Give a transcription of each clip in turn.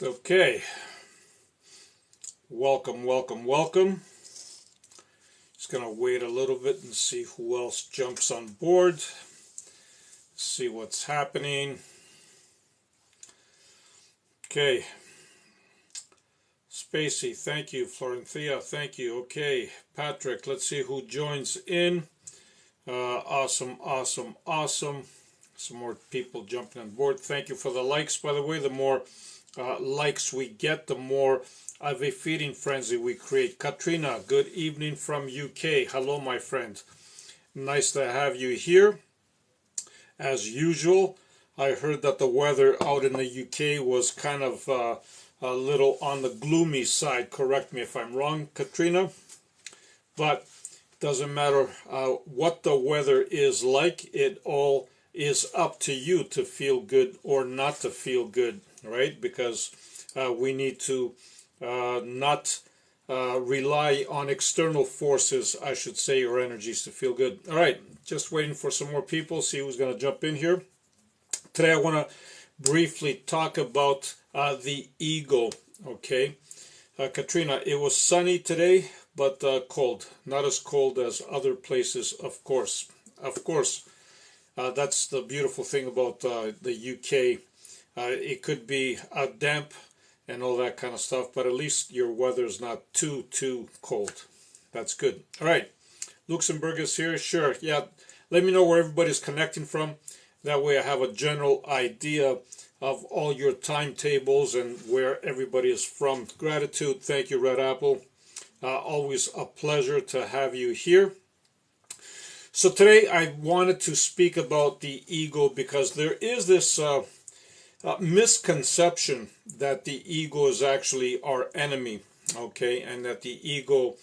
Okay, welcome. Just gonna wait a little bit and see who else jumps on board. See what's happening. Okay, Spacey, thank you. Florenthea, thank you. Okay, Patrick, let's see who joins in. Awesome. Some more people jumping on board. Thank you for the likes, by the way. The more likes we get, the more of a feeding frenzy we create. Katrina, good evening from UK. Hello, my friend. Nice to have you here. As usual, I heard that the weather out in the UK was kind of a little on the gloomy side. Correct me if I'm wrong, Katrina. But doesn't matter what the weather is like. It all is up to you to feel good or not to feel good, right? Because we need to not rely on external forces, I should say, or energies to feel good. All right, just waiting for some more people, see who's going to jump in here. Today I want to briefly talk about the ego, okay? Katrina, it was sunny today, but cold. Not as cold as other places, of course. Of course, that's the beautiful thing about the UK. It could be damp and all that kind of stuff, but at least your weather's not too cold. That's good. All right, Luxembourg is here. Sure, yeah. Let me know where everybody's connecting from. That way I have a general idea of all your timetables and where everybody is from. Gratitude. Thank you, Red Apple. Always a pleasure to have you here. So today I wanted to speak about the ego because there is this misconception that the ego is actually our enemy, okay, and that the ego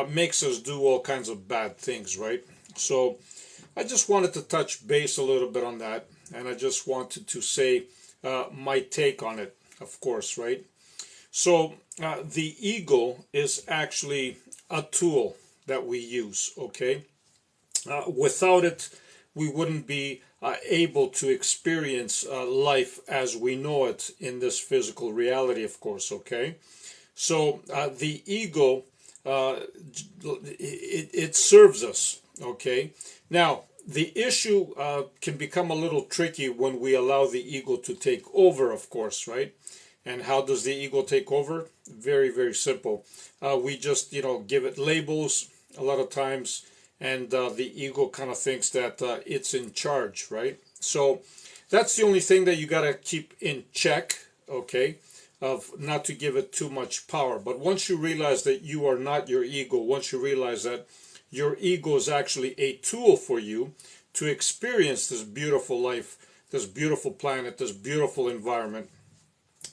makes us do all kinds of bad things, right? So I just wanted to touch base a little bit on that, and I just wanted to say my take on it, of course, right? So the ego is actually a tool that we use, okay? Without it, we wouldn't be able to experience life as we know it in this physical reality, of course, okay? So the ego, it serves us, okay? Now, the issue can become a little tricky when we allow the ego to take over, of course, right? And how does the ego take over? Very simple. We just, give it labels a lot of times, and the ego kind of thinks that it's in charge, right? So that's the only thing that you got to keep in check, okay, of not to give it too much power. But once you realize that you are not your ego, once you realize that your ego is actually a tool for you to experience this beautiful life, this beautiful planet, this beautiful environment,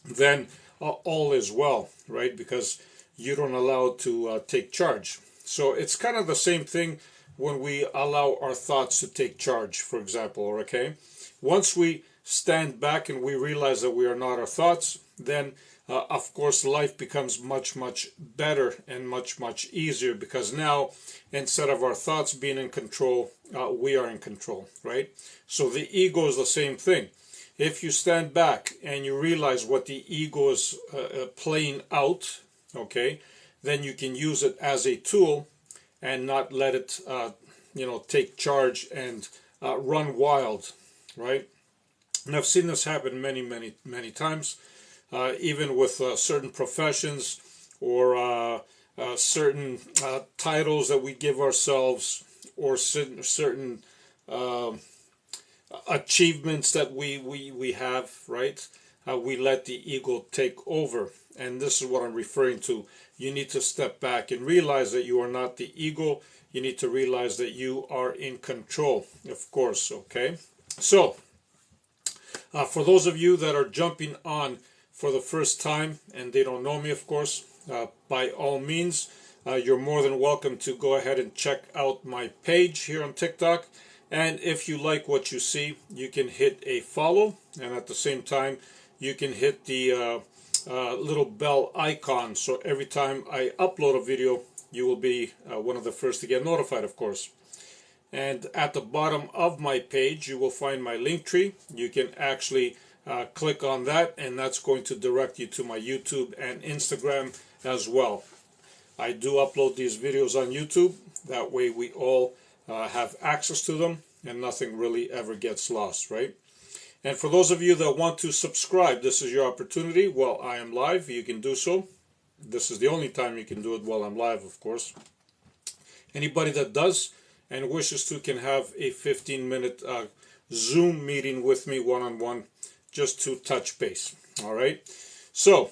then all is well, right? Because you don't allow it to take charge. So it's kind of the same thing when we allow our thoughts to take charge, for example, okay? Once we stand back and we realize that we are not our thoughts, then of course life becomes much better and much easier, because now instead of our thoughts being in control, we are in control, right? So the ego is the same thing. If you stand back and you realize what the ego is playing out, okay, then you can use it as a tool and not let it, take charge and run wild, right? And I've seen this happen many times, even with certain professions or certain titles that we give ourselves, or certain achievements that we have, right? We let the ego take over. And this is what I'm referring to. You need to step back and realize that you are not the ego. You need to realize that you are in control, of course, okay? So, for those of you that are jumping on for the first time and they don't know me, of course, by all means, you're more than welcome to go ahead and check out my page here on TikTok. And if you like what you see, you can hit a follow, and at the same time, you can hit the little bell icon, so every time I upload a video, you will be one of the first to get notified, of course. And at the bottom of my page, you will find my link tree. You can actually click on that, and that's going to direct you to my YouTube and Instagram as well. I do upload these videos on YouTube. That way we all have access to them and nothing really ever gets lost, right? And for those of you that want to subscribe, this is your opportunity. While I am live, you can do so. This is the only time you can do it while I'm live, of course. Anybody that does and wishes to can have a 15-minute Zoom meeting with me one-on-one just to touch base. All right. So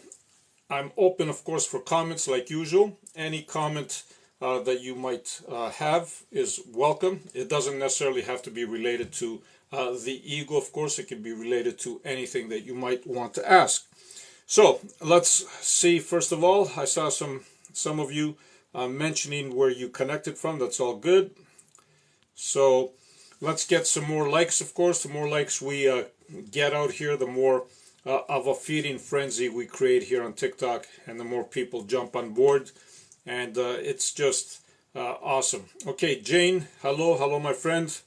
I'm open, of course, for comments like usual. Any comment that you might have is welcome. It doesn't necessarily have to be related to the ego, of course. It can be related to anything that you might want to ask. So let's see. First of all, I saw some of you mentioning where you connected from. That's all good. So let's get some more likes, of course. The more likes we get out here, the more of a feeding frenzy we create here on TikTok, and the more people jump on board, and it's just awesome. Okay, Jane, hello my friend.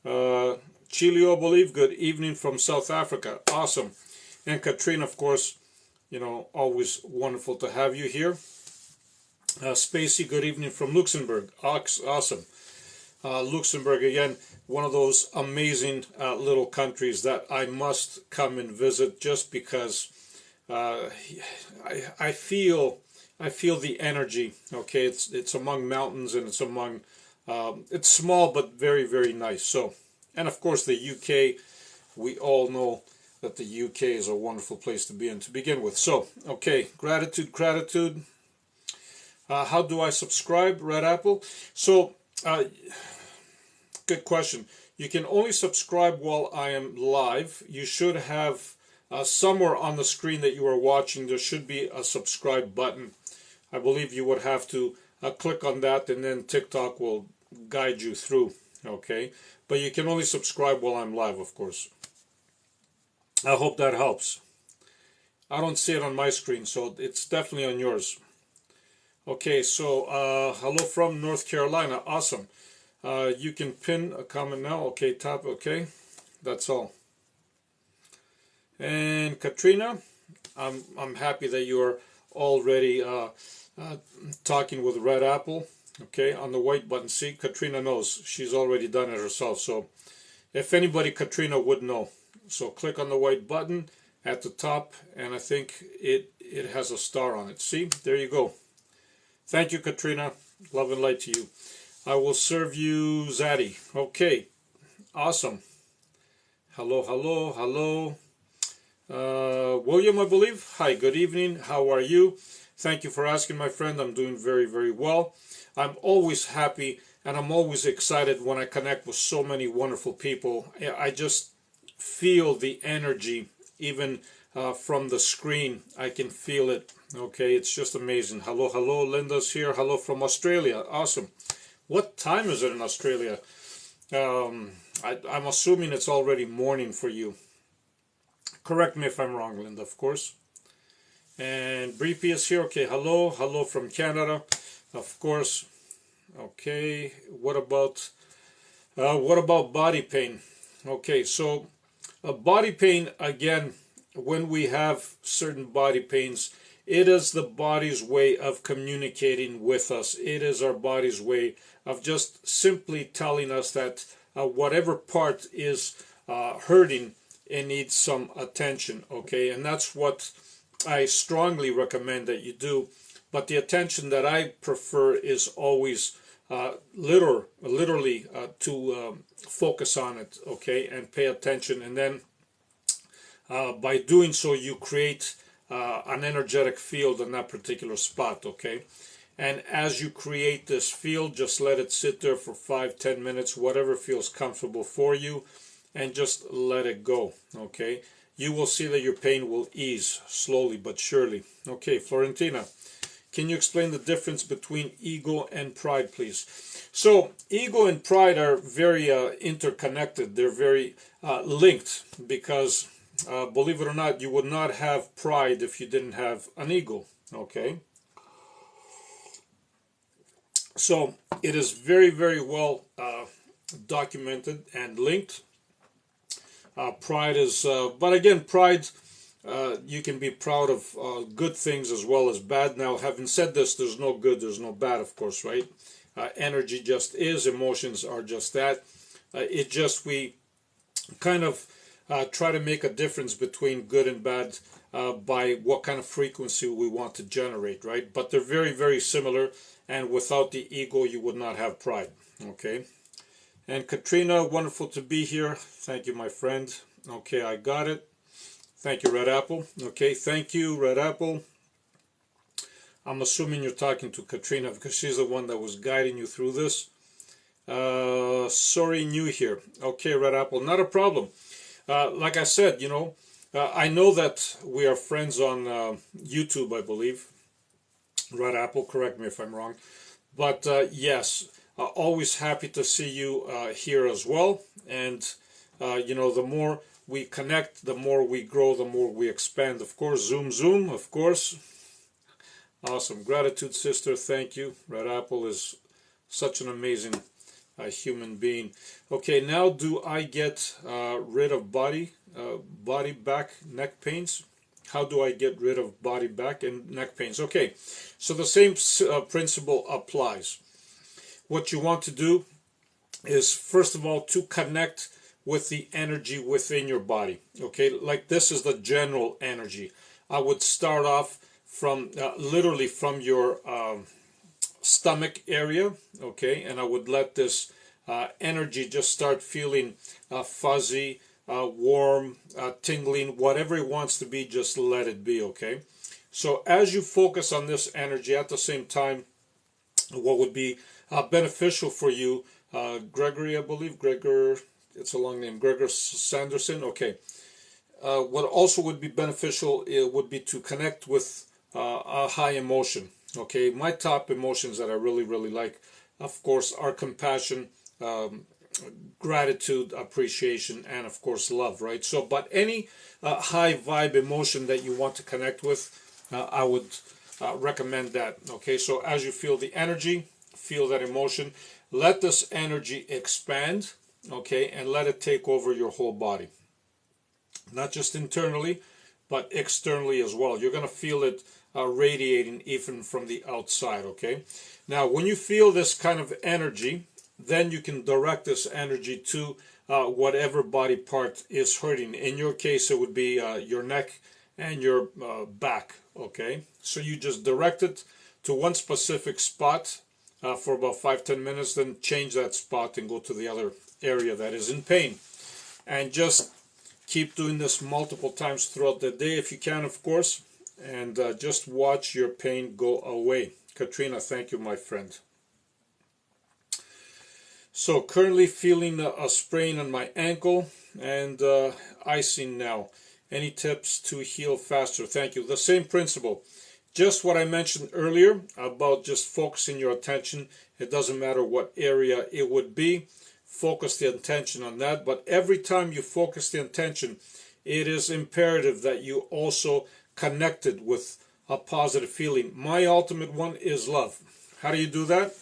Chilio, I believe, good evening from South Africa. Awesome. And Katrina, of course, you know, always wonderful to have you here. Spacey, good evening from Luxembourg. Awesome. Luxembourg, again, one of those amazing little countries that I must come and visit, just because I feel the energy. Okay, it's among mountains, and it's among it's small but very, very nice. So, and of course the UK, we all know that the UK is a wonderful place to be in to begin with. So, okay, gratitude. How do I subscribe, Red Apple? So, good question. You can only subscribe while I am live. You should have somewhere on the screen that you are watching, there should be a subscribe button. I believe you would have to click on that, and then TikTok will guide you through. Okay, but you can only subscribe while I'm live, of course. I hope that helps. I don't see it on my screen, so it's definitely on yours. Okay, so hello from North Carolina. Awesome. You can pin a comment now. Okay, top. Okay, that's all. And Katrina, I'm happy that you are already talking with Red Apple. Okay, on the white button. See, Katrina knows. She's already done it herself. So if anybody, Katrina would know. So click on the white button at the top, and I think it has a star on it. See, there you go. Thank you, Katrina. Love and light to you. I will serve you, Zaddy. Okay, awesome. Hello. William, I believe. Hi, good evening. How are you? Thank you for asking, my friend. I'm doing very, very well. I'm always happy, and I'm always excited when I connect with so many wonderful people. I just feel the energy, even from the screen. I can feel it. Okay, it's just amazing. Hello. Linda's here. Hello from Australia. Awesome. What time is it in Australia? I'm assuming it's already morning for you. Correct me if I'm wrong, Linda, of course. And Breepy is here. Okay, hello from Canada, of course. Okay, what about body pain? Okay, so body pain, again, when we have certain body pains, it is the body's way of communicating with us. It is our body's way of just simply telling us that whatever part is hurting, it needs some attention, okay? And that's what I strongly recommend that you do. But the attention that I prefer is always literally to focus on it, okay, and pay attention. And then by doing so, you create an energetic field in that particular spot, okay? And as you create this field, just let it sit there for 5-10 minutes, whatever feels comfortable for you, and just let it go, okay? You will see that your pain will ease slowly but surely. Okay, Florentina, can you explain the difference between ego and pride, please? So, ego and pride are very interconnected. They're very linked, because, believe it or not, you would not have pride if you didn't have an ego, okay? So, it is very, very well documented and linked. Pride is, but again, pride, you can be proud of good things as well as bad. Now, having said this, there's no good, there's no bad, of course, right? Energy just is, emotions are just that. It just, we kind of try to make a difference between good and bad by what kind of frequency we want to generate, right? But they're very, very similar, and without the ego, you would not have pride, okay? And Katrina, wonderful to be here. Thank you, my friend. Okay, I got it. Thank you, Red Apple. Okay, thank you, Red Apple. I'm assuming you're talking to Katrina because she's the one that was guiding you through this. Sorry, new here. Okay, Red Apple, not a problem. Like I said, you know, I know that we are friends on YouTube, I believe. Red Apple, correct me if I'm wrong. But yes, always happy to see you here as well. And, you know, the more we connect, the more we grow, the more we expand. Of course, Zoom, Zoom, of course. Awesome. Gratitude, sister. Thank you. Red Apple is such an amazing human being. Okay, now do I get rid of body back, neck pains? How do I get rid of body back and neck pains? Okay, so the same principle applies. What you want to do is, first of all, to connect with the energy within your body. Okay, like this is the general energy. I would start off from literally from your stomach area, okay, and I would let this energy just start feeling fuzzy, warm, tingling, whatever it wants to be, just let it be, okay? So as you focus on this energy, at the same time, what would be beneficial for you, Gregory, I believe, Gregor, it's a long name, Gregor Sanderson, okay. What also would be beneficial would be to connect with a high emotion, okay? My top emotions that I really, really like, of course, are compassion, gratitude, appreciation, and of course love, right? So, but any high vibe emotion that you want to connect with, I would recommend that, okay? So as you feel the energy, feel that emotion, let this energy expand, okay, and let it take over your whole body. Not just internally, but externally as well. You're going to feel it radiating even from the outside, okay? Now, when you feel this kind of energy, then you can direct this energy to whatever body part is hurting. In your case, it would be your neck and your back, okay? So you just direct it to one specific spot for about 5-10 minutes, then change that spot and go to the other area that is in pain. And just keep doing this multiple times throughout the day if you can, of course, and just watch your pain go away. Katrina, thank you, my friend. So currently feeling a sprain on my ankle and icing now. Any tips to heal faster? Thank you. The same principle. Just what I mentioned earlier about just focusing your attention. It doesn't matter what area it would be. Focus the attention on that. But every time you focus the attention, it is imperative that you also connect it with a positive feeling. My ultimate one is love. How do you do that?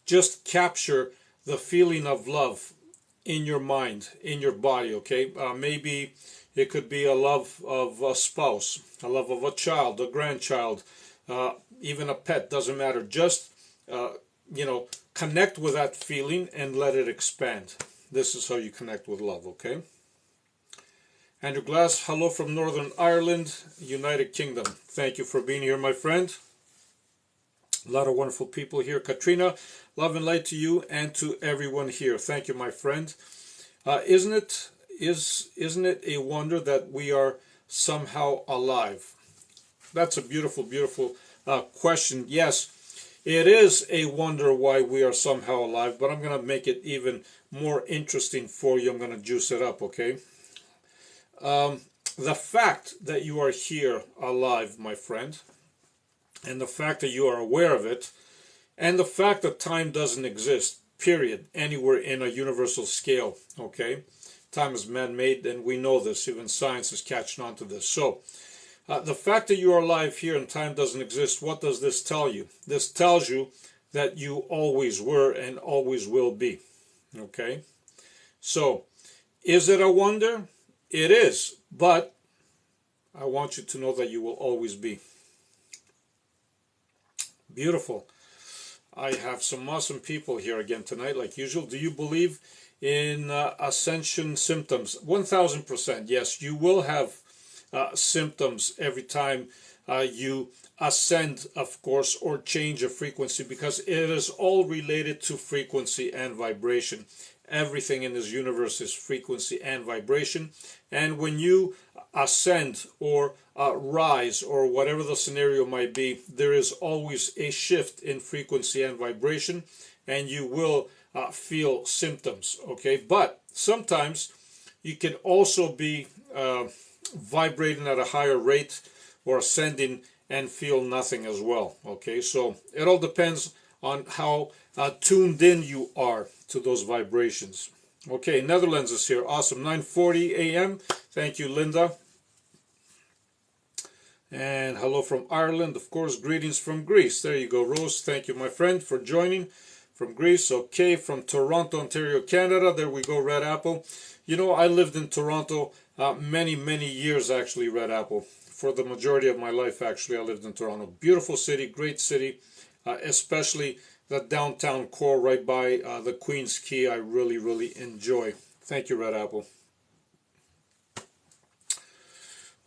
Just capture the feeling of love in your mind, in your body, okay? Maybe it could be a love of a spouse, a love of a child, a grandchild, even a pet, doesn't matter. Just, you know, connect with that feeling and let it expand. This is how you connect with love, okay? Andrew Glass, hello from Northern Ireland, United Kingdom. Thank you for being here, my friend. A lot of wonderful people here. Katrina, love and light to you and to everyone here. Thank you, my friend. Isn't it a wonder that we are somehow alive? That's a beautiful, beautiful question. Yes, it is a wonder why we are somehow alive, but I'm going to make it even more interesting for you. I'm going to juice it up, okay? The fact that you are here alive, my friend, and the fact that you are aware of it, and the fact that time doesn't exist, period, anywhere in a universal scale, okay? Time is man-made, and we know this. Even science is catching on to this. So, the fact that you are alive here and time doesn't exist, what does this tell you? This tells you that you always were and always will be, okay? So, Is it a wonder? It is, but I want you to know that you will always be. Beautiful. I have some awesome people here again tonight, like usual. Do you believe in ascension symptoms? 1000%. Yes, you will have symptoms every time you ascend, of course, or change a frequency, because it is all related to frequency and vibration. Everything in this universe is frequency and vibration. And when you ascend or rise, or whatever the scenario might be, there is always a shift in frequency and vibration, and you will feel symptoms. Okay, but sometimes you can also be vibrating at a higher rate or ascending and feel nothing as well. Okay, so it all depends on how tuned in you are to those vibrations. Okay, Netherlands is here. Awesome. 9:40 a.m. Thank you, Linda. And hello from Ireland, of course. Greetings from Greece. There you go, Rose. Thank you, my friend, for joining from Greece. Okay, from Toronto, Ontario, Canada. There we go, Red Apple. You know, I lived in Toronto many, many years, actually, Red Apple. For the majority of my life, actually, I lived in Toronto. Beautiful city, great city, especially the downtown core right by the Queen's Quay. I really, really enjoy. Thank you, Red Apple.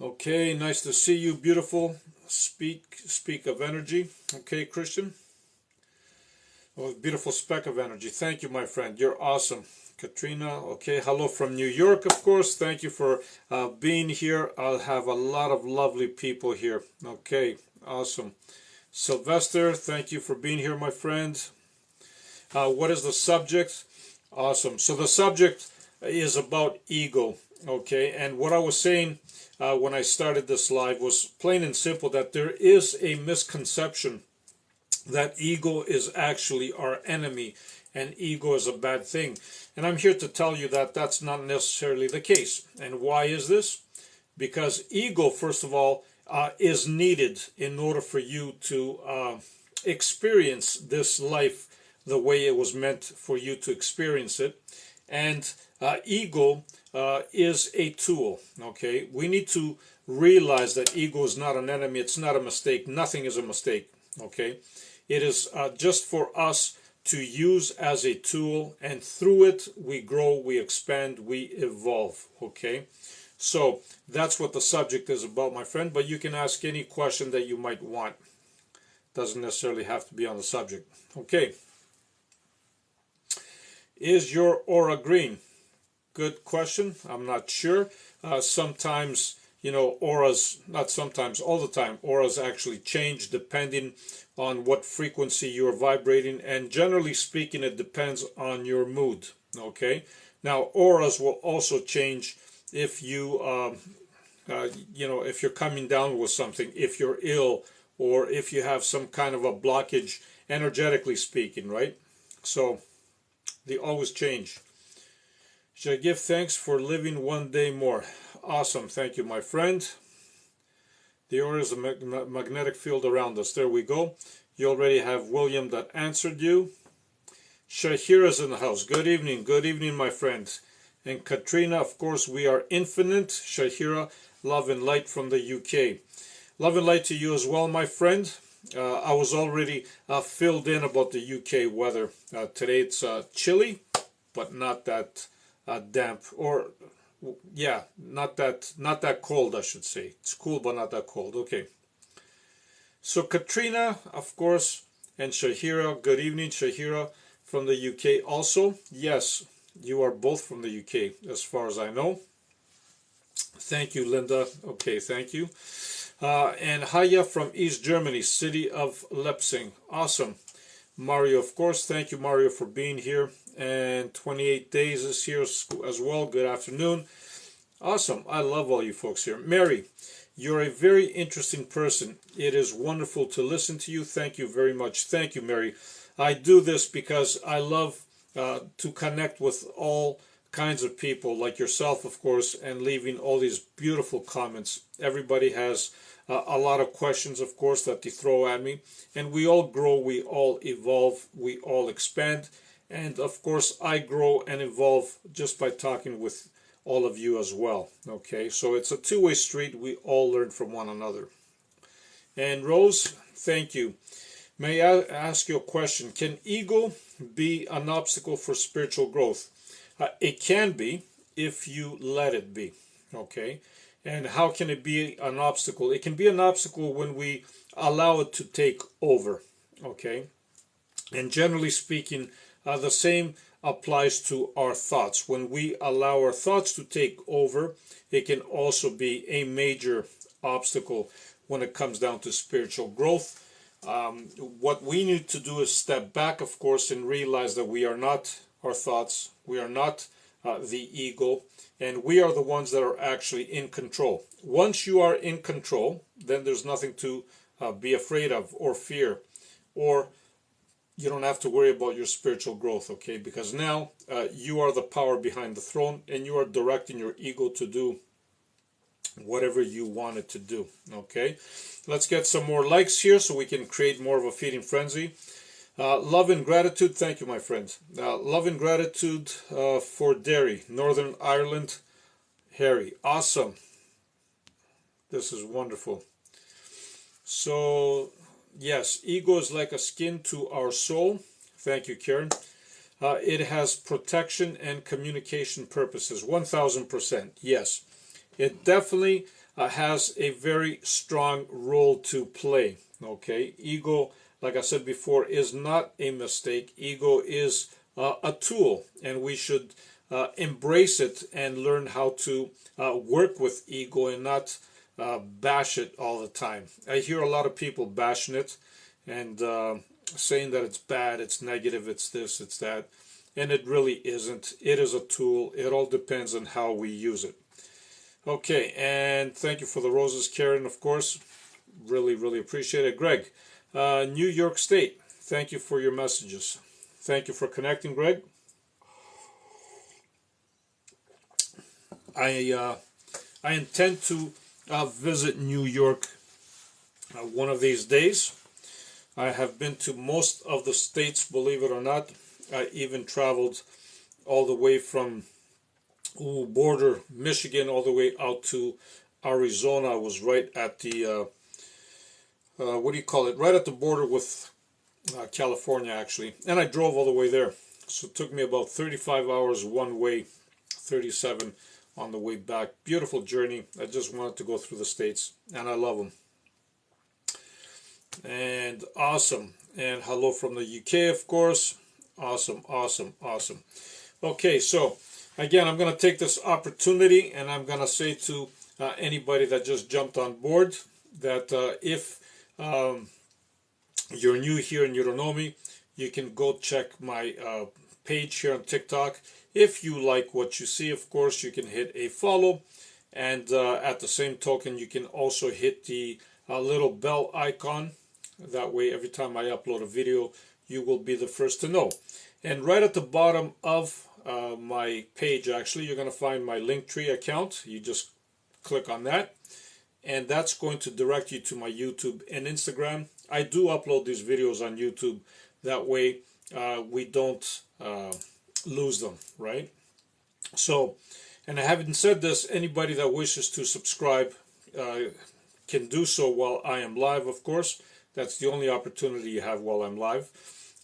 Okay, nice to see you, beautiful. Speak of energy. Okay, Christian. Oh, beautiful speck of energy. Thank you, my friend. You're awesome. Katrina, okay, hello from New York, of course. Thank you for being here. I'll have a lot of lovely people here. Okay, awesome. Sylvester, thank you for being here, my friend. What is the subject? Awesome. So the subject is about ego, okay? And what I was saying when I started this live was plain and simple that there is a misconception that ego is actually our enemy and ego is a bad thing. And I'm here to tell you that that's not necessarily the case. And why is this? Because ego, first of all, is needed in order for you to experience this life the way it was meant for you to experience it. And ego is a tool, okay? We need to realize that ego is not an enemy. It's not a mistake. Nothing is a mistake, okay? It is just for us to use as a tool, and through it we grow, we expand, we evolve, okay? So that's what the subject is about, my friend, but you can ask any question that you might want. Doesn't necessarily have to be on the subject. Okay. Is your aura green? Good question. I'm not sure. Sometimes, you know, auras, not sometimes, all the time, auras actually change depending on what frequency you're vibrating, and generally speaking, it depends on your mood, okay? Now, auras will also change if you, you know, if you're coming down with something, if you're ill, or if you have some kind of a blockage, energetically speaking, right? So, they always change. Should I give thanks for living one day more? Awesome. Thank you, my friend. The aura is a magnetic field around us. There we go. You already have William that answered you. Shahira's in the house. Good evening. Good evening, my friend. And Katrina, of course, we are infinite. Shahira, love and light from the UK. Love and light to you as well, my friend. I was already filled in about the UK weather. Today it's chilly, but not that damp, or yeah, not that cold, I should say. It's cool, but not that cold. Okay. So Katrina, of course, and Shahira. Good evening, Shahira from the UK. Also, yes, you are both from the UK, as far as I know. Thank you, Linda. Okay, thank you. And Haya from East Germany, city of Leipzig. Awesome. Mario, of course. Thank you, Mario, for being here. And 28 days is here as well. Good afternoon. Awesome. I love all you folks here. Mary, you're a very interesting person. It is wonderful to listen to you. Thank you very much. Thank you, Mary. I do this because I love to connect with all kinds of people like yourself, of course, and leaving all these beautiful comments. Everybody has a lot of questions, of course, that they throw at me, and we all grow, we all evolve, we all expand, and of course I grow and evolve just by talking with all of you as well. Okay, so it's a two-way street. We all learn from one another. And Rose, thank you. May I ask you a question? Can ego be an obstacle for spiritual growth? It can be if you let it be. Okay, and how can it be an obstacle? It can be an obstacle when we allow it to take over. Okay, and generally speaking, the same applies to our thoughts. When we allow our thoughts to take over, it can also be a major obstacle when it comes down to spiritual growth. What we need to do is step back, of course, and realize that we are not our thoughts, we are not the ego, and we are the ones that are actually in control. Once you are in control, then there's nothing to be afraid of or fear, or you don't have to worry about your spiritual growth, okay? Because now you are the power behind the throne, and you are directing your ego to do whatever you want it to do, okay? Let's get some more likes here so we can create more of a feeding frenzy. Love and gratitude, thank you, my friend. Love and gratitude for Derry, Northern Ireland, Harry. Awesome. This is wonderful. So, yes, ego is like a skin to our soul. Thank you, Karen. It has protection and communication purposes. 1000%. Yes, it definitely has a very strong role to play. Okay, ego, like I said before, is not a mistake. Ego is a tool, and we should embrace it and learn how to work with ego and not bash it all the time. I hear a lot of people bashing it and saying that it's bad, it's negative, it's this, it's that, and it really isn't. It is a tool. It all depends on how we use it. Okay, and thank you for the roses, Karen, of course. Really, really appreciate it. Greg, New York State, thank you for your messages. Thank you for connecting, Greg. I intend to visit New York one of these days. I have been to most of the states, believe it or not. I even traveled all the way from border Michigan all the way out to Arizona. I was right at the what do you call it? Right at the border with California, actually, and I drove all the way there. So it took me about 35 hours one way, 37 on the way back. Beautiful journey. I just wanted to go through the states, and I love them. And awesome. And hello from the UK, of course. Awesome, awesome, awesome. Okay, so again, I'm going to take this opportunity and I'm going to say to anybody that just jumped on board that if you're new here and you don't know me, you can go check my page here on TikTok. If you like what you see, of course, you can hit a follow. And at the same token, you can also hit the little bell icon. That way, every time I upload a video, you will be the first to know. And right at the bottom of my page, actually, you're going to find my Linktree account. You just click on that, and that's going to direct you to my YouTube and Instagram. I do upload these videos on YouTube. That way, we don't lose them, right? So, and having said this, anybody that wishes to subscribe can do so while I am live, of course. That's the only opportunity you have while I'm live.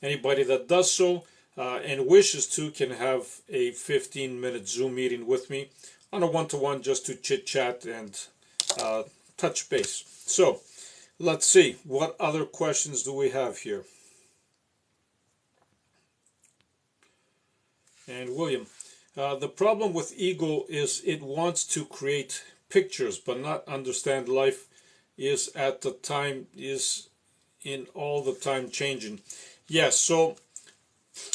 Anybody that does so and wishes to can have a 15-minute Zoom meeting with me on a one-to-one just to chit-chat and touch base. So, let's see. What other questions do we have here? And William, the problem with ego is it wants to create pictures but not understand life is at the time is in all the time changing. Yes, so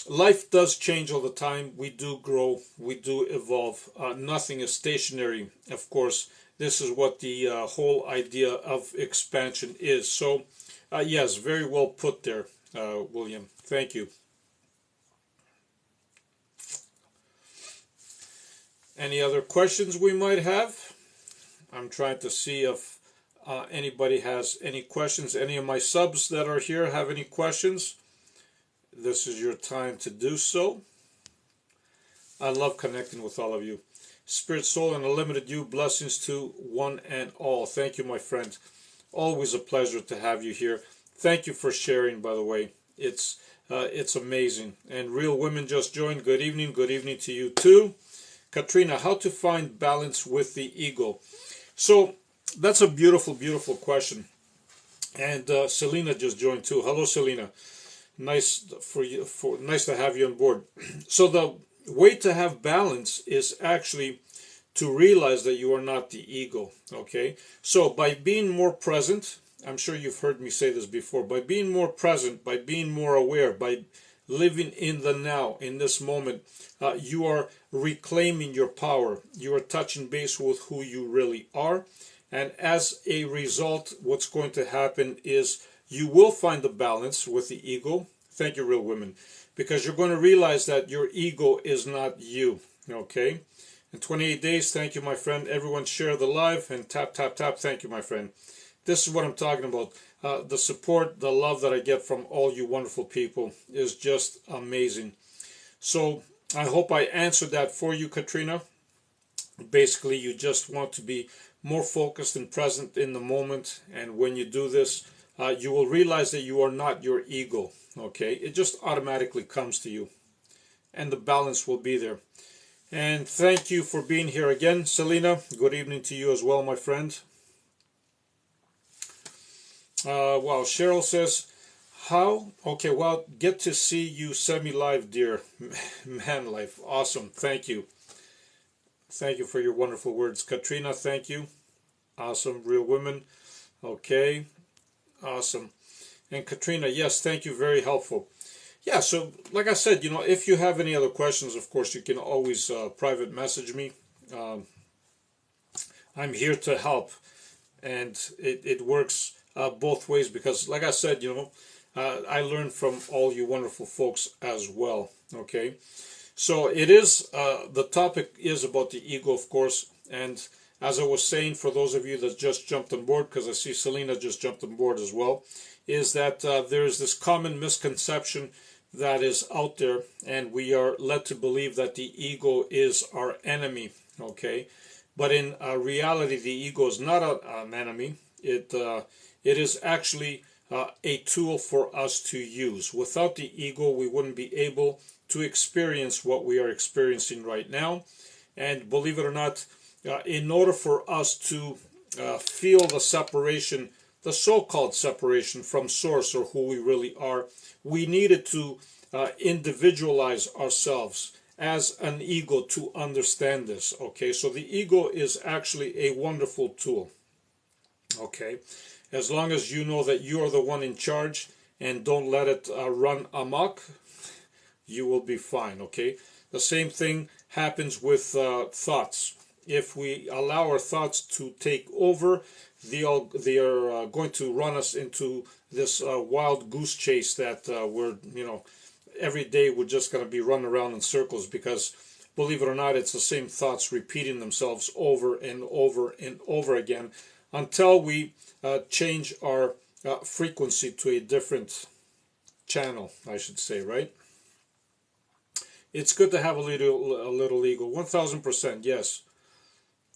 life does change all the time. We do grow, we do evolve. Nothing is stationary, of course. This is what the whole idea of expansion is. So yes, very well put there, William. Thank you. Any other questions we might have? I'm trying to see if anybody has any questions. Any of my subs that are here have any questions? This is your time to do so. I love connecting with all of you. Spirit, Soul, and Unlimited You. Blessings to one and all. Thank you, my friend. Always a pleasure to have you here. Thank you for sharing, by the way. It's amazing. And Real Women just joined. Good evening. Good evening to you too. Katrina, how to find balance with the ego? So that's a beautiful, beautiful question. And Selena just joined too. Hello, Selena. Nice nice to have you on board. So the way to have balance is actually to realize that you are not the ego. Okay, so by being more present, I'm sure you've heard me say this before, by being more present, by being more aware, by living in the now, in this moment, you are reclaiming your power. You are touching base with who you really are. And as a result, what's going to happen is you will find the balance with the ego. Thank you, Real Women. Because you're going to realize that your ego is not you. Okay? In 28 days, thank you, my friend. Everyone share the live and tap, tap, tap. Thank you, my friend. This is what I'm talking about. The support, the love that I get from all you wonderful people is just amazing. So I hope I answered that for you, Katrina. Basically, you just want to be more focused and present in the moment. And when you do this, you will realize that you are not your ego. Okay? It just automatically comes to you. And the balance will be there. And thank you for being here again, Selena. Good evening to you as well, my friend. Wow, Cheryl says, how? Okay, well, get to see you semi-live, dear. Man life. Awesome. Thank you. Thank you for your wonderful words. Katrina, thank you. Awesome. Real Women. Okay. Awesome. And Katrina, yes, thank you. Very helpful. Yeah, so like I said, if you have any other questions, of course, you can always private message me. I'm here to help. And it works both ways because, like I said, I learned from all you wonderful folks as well. Okay. So it is, the topic is about the ego, of course. And as I was saying, for those of you that just jumped on board, because I see Selena just jumped on board as well, is that there is this common misconception that is out there, and we are led to believe that the ego is our enemy, okay? But in reality, the ego is not an enemy. It is actually a tool for us to use. Without the ego, we wouldn't be able to experience what we are experiencing right now. And believe it or not, in order for us to feel the separation, the so-called separation from source or who we really are, we needed to individualize ourselves as an ego to understand this. Okay, so the ego is actually a wonderful tool. Okay, as long as you know that you are the one in charge and don't let it run amok, you will be fine. Okay, the same thing happens with thoughts. If we allow our thoughts to take over, they are going to run us into this wild goose chase that we're, every day we're just going to be running around in circles because, believe it or not, it's the same thoughts repeating themselves over and over and over again until we change our frequency to a different channel, I should say, right? It's good to have a little ego. 1000%, yes.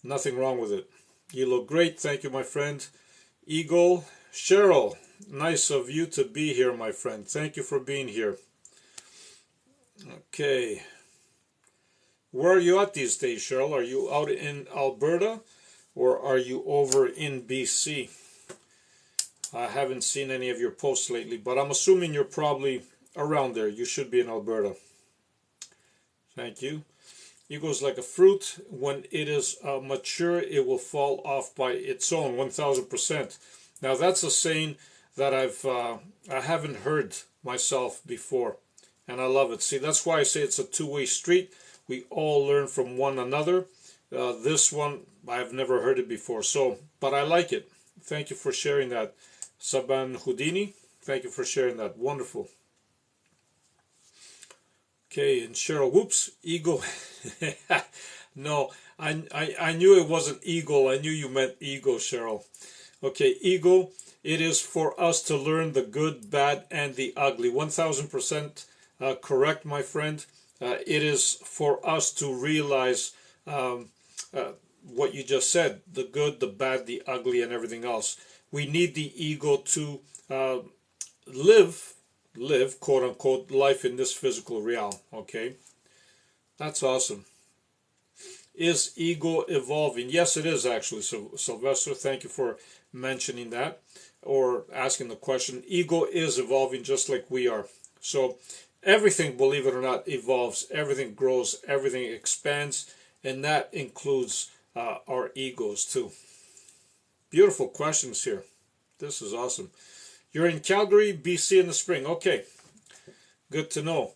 Nothing wrong with it. You look great. Thank you, my friend. Eagle. Cheryl, nice of you to be here, my friend. Thank you for being here. Okay. Where are you at these days, Cheryl? Are you out in Alberta or are you over in BC? I haven't seen any of your posts lately, but I'm assuming you're probably around there. You should be in Alberta. Thank you. Ego is like a fruit. When it is mature, it will fall off by its own, 1000%. Now that's a saying that I haven't heard myself before, and I love it. See, that's why I say it's a two-way street. We all learn from one another. This one, I've never heard it before, but I like it. Thank you for sharing that. Saban Houdini, thank you for sharing that. Wonderful. Okay, and Cheryl, whoops, ego. No, I knew it wasn't eagle. I knew you meant ego, Cheryl. Okay, ego, it is for us to learn the good, bad, and the ugly. 1000% correct, my friend. It is for us to realize what you just said, the good, the bad, the ugly, and everything else. We need the ego to uh, live, quote unquote, life in this physical realm. Okay, that's awesome. Is ego evolving? Yes, it is actually. So, Sylvester, thank you for mentioning that or asking the question. Ego is evolving just like we are. So, everything, believe it or not, evolves. Everything grows. Everything expands, and that includes our egos too. Beautiful questions here. This is awesome. You're in Calgary, BC in the spring. Okay, good to know.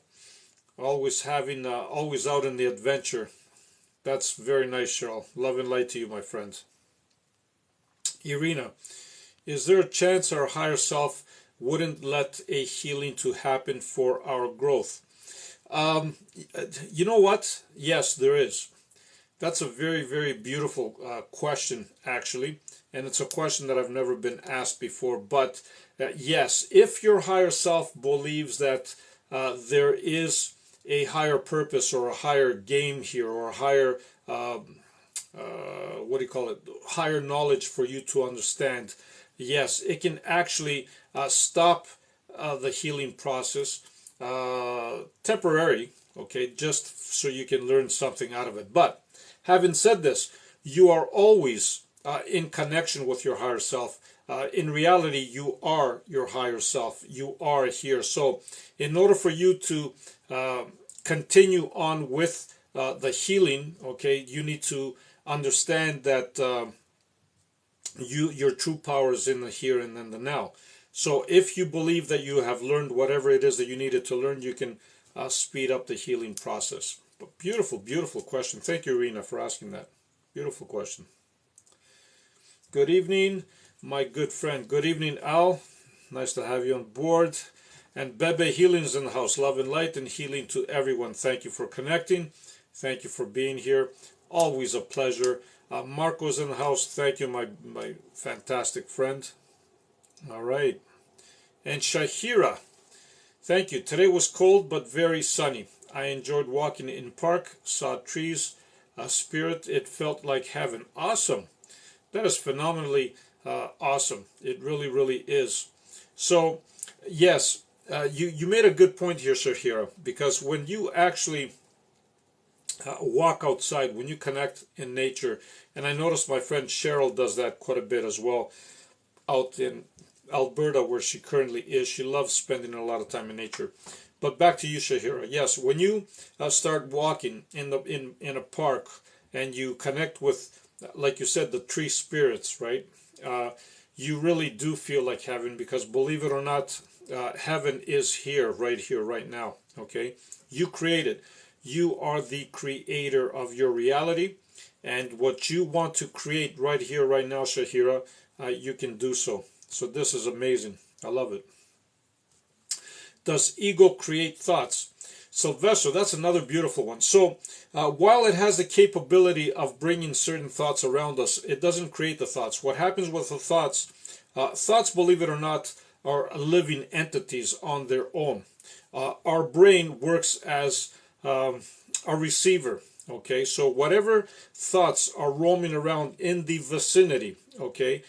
Always out in the adventure. That's very nice, Cheryl. Love and light to you, my friend. Irina, is there a chance our higher self wouldn't let a healing to happen for our growth? Um, you know what? Yes, there is. That's a very, very beautiful question, actually. And it's a question that I've never been asked before. But yes, if your higher self believes that there is a higher purpose or a higher game here or a higher, what do you call it, higher knowledge for you to understand, yes, it can actually stop the healing process temporary, okay, just so you can learn something out of it. But having said this, you are always in connection with your higher self. In reality, you are your higher self. You are here. So, in order for you to continue on with the healing, okay, you need to understand that your true power is in the here and in the now. So, if you believe that you have learned whatever it is that you needed to learn, you can speed up the healing process. But beautiful, beautiful question. Thank you, Irina, for asking that. Beautiful question. Good evening, my good friend. Good evening, Al. Nice to have you on board. And Bebe Healing's in the house. Love and light and healing to everyone. Thank you for connecting. Thank you for being here. Always a pleasure. Marco's in the house. Thank you, my fantastic friend. All right. And Shahira, thank you. Today was cold but very sunny. I enjoyed walking in park, saw trees, spirit. It felt like heaven. Awesome. That is phenomenally awesome. It really, really is. So, yes, you made a good point here, Shahira, because when you actually walk outside, when you connect in nature, and I notice my friend Cheryl does that quite a bit as well out in Alberta, where she currently is. She loves spending a lot of time in nature. But back to you, Shahira. Yes, when you start walking in a park and you connect with, like you said, the tree spirits, right? You really do feel like heaven because, believe it or not, heaven is here, right now. Okay, you created. You are the creator of your reality, and what you want to create right here, right now, Shahira, you can do so. So this is amazing. I love it. Does ego create thoughts? Sylvester, that's another beautiful one. So while it has the capability of bringing certain thoughts around us, it doesn't create the thoughts. What happens with the thoughts, thoughts, believe it or not, are living entities on their own. Our brain works as a receiver. Okay, so whatever thoughts are roaming around in the vicinity, okay,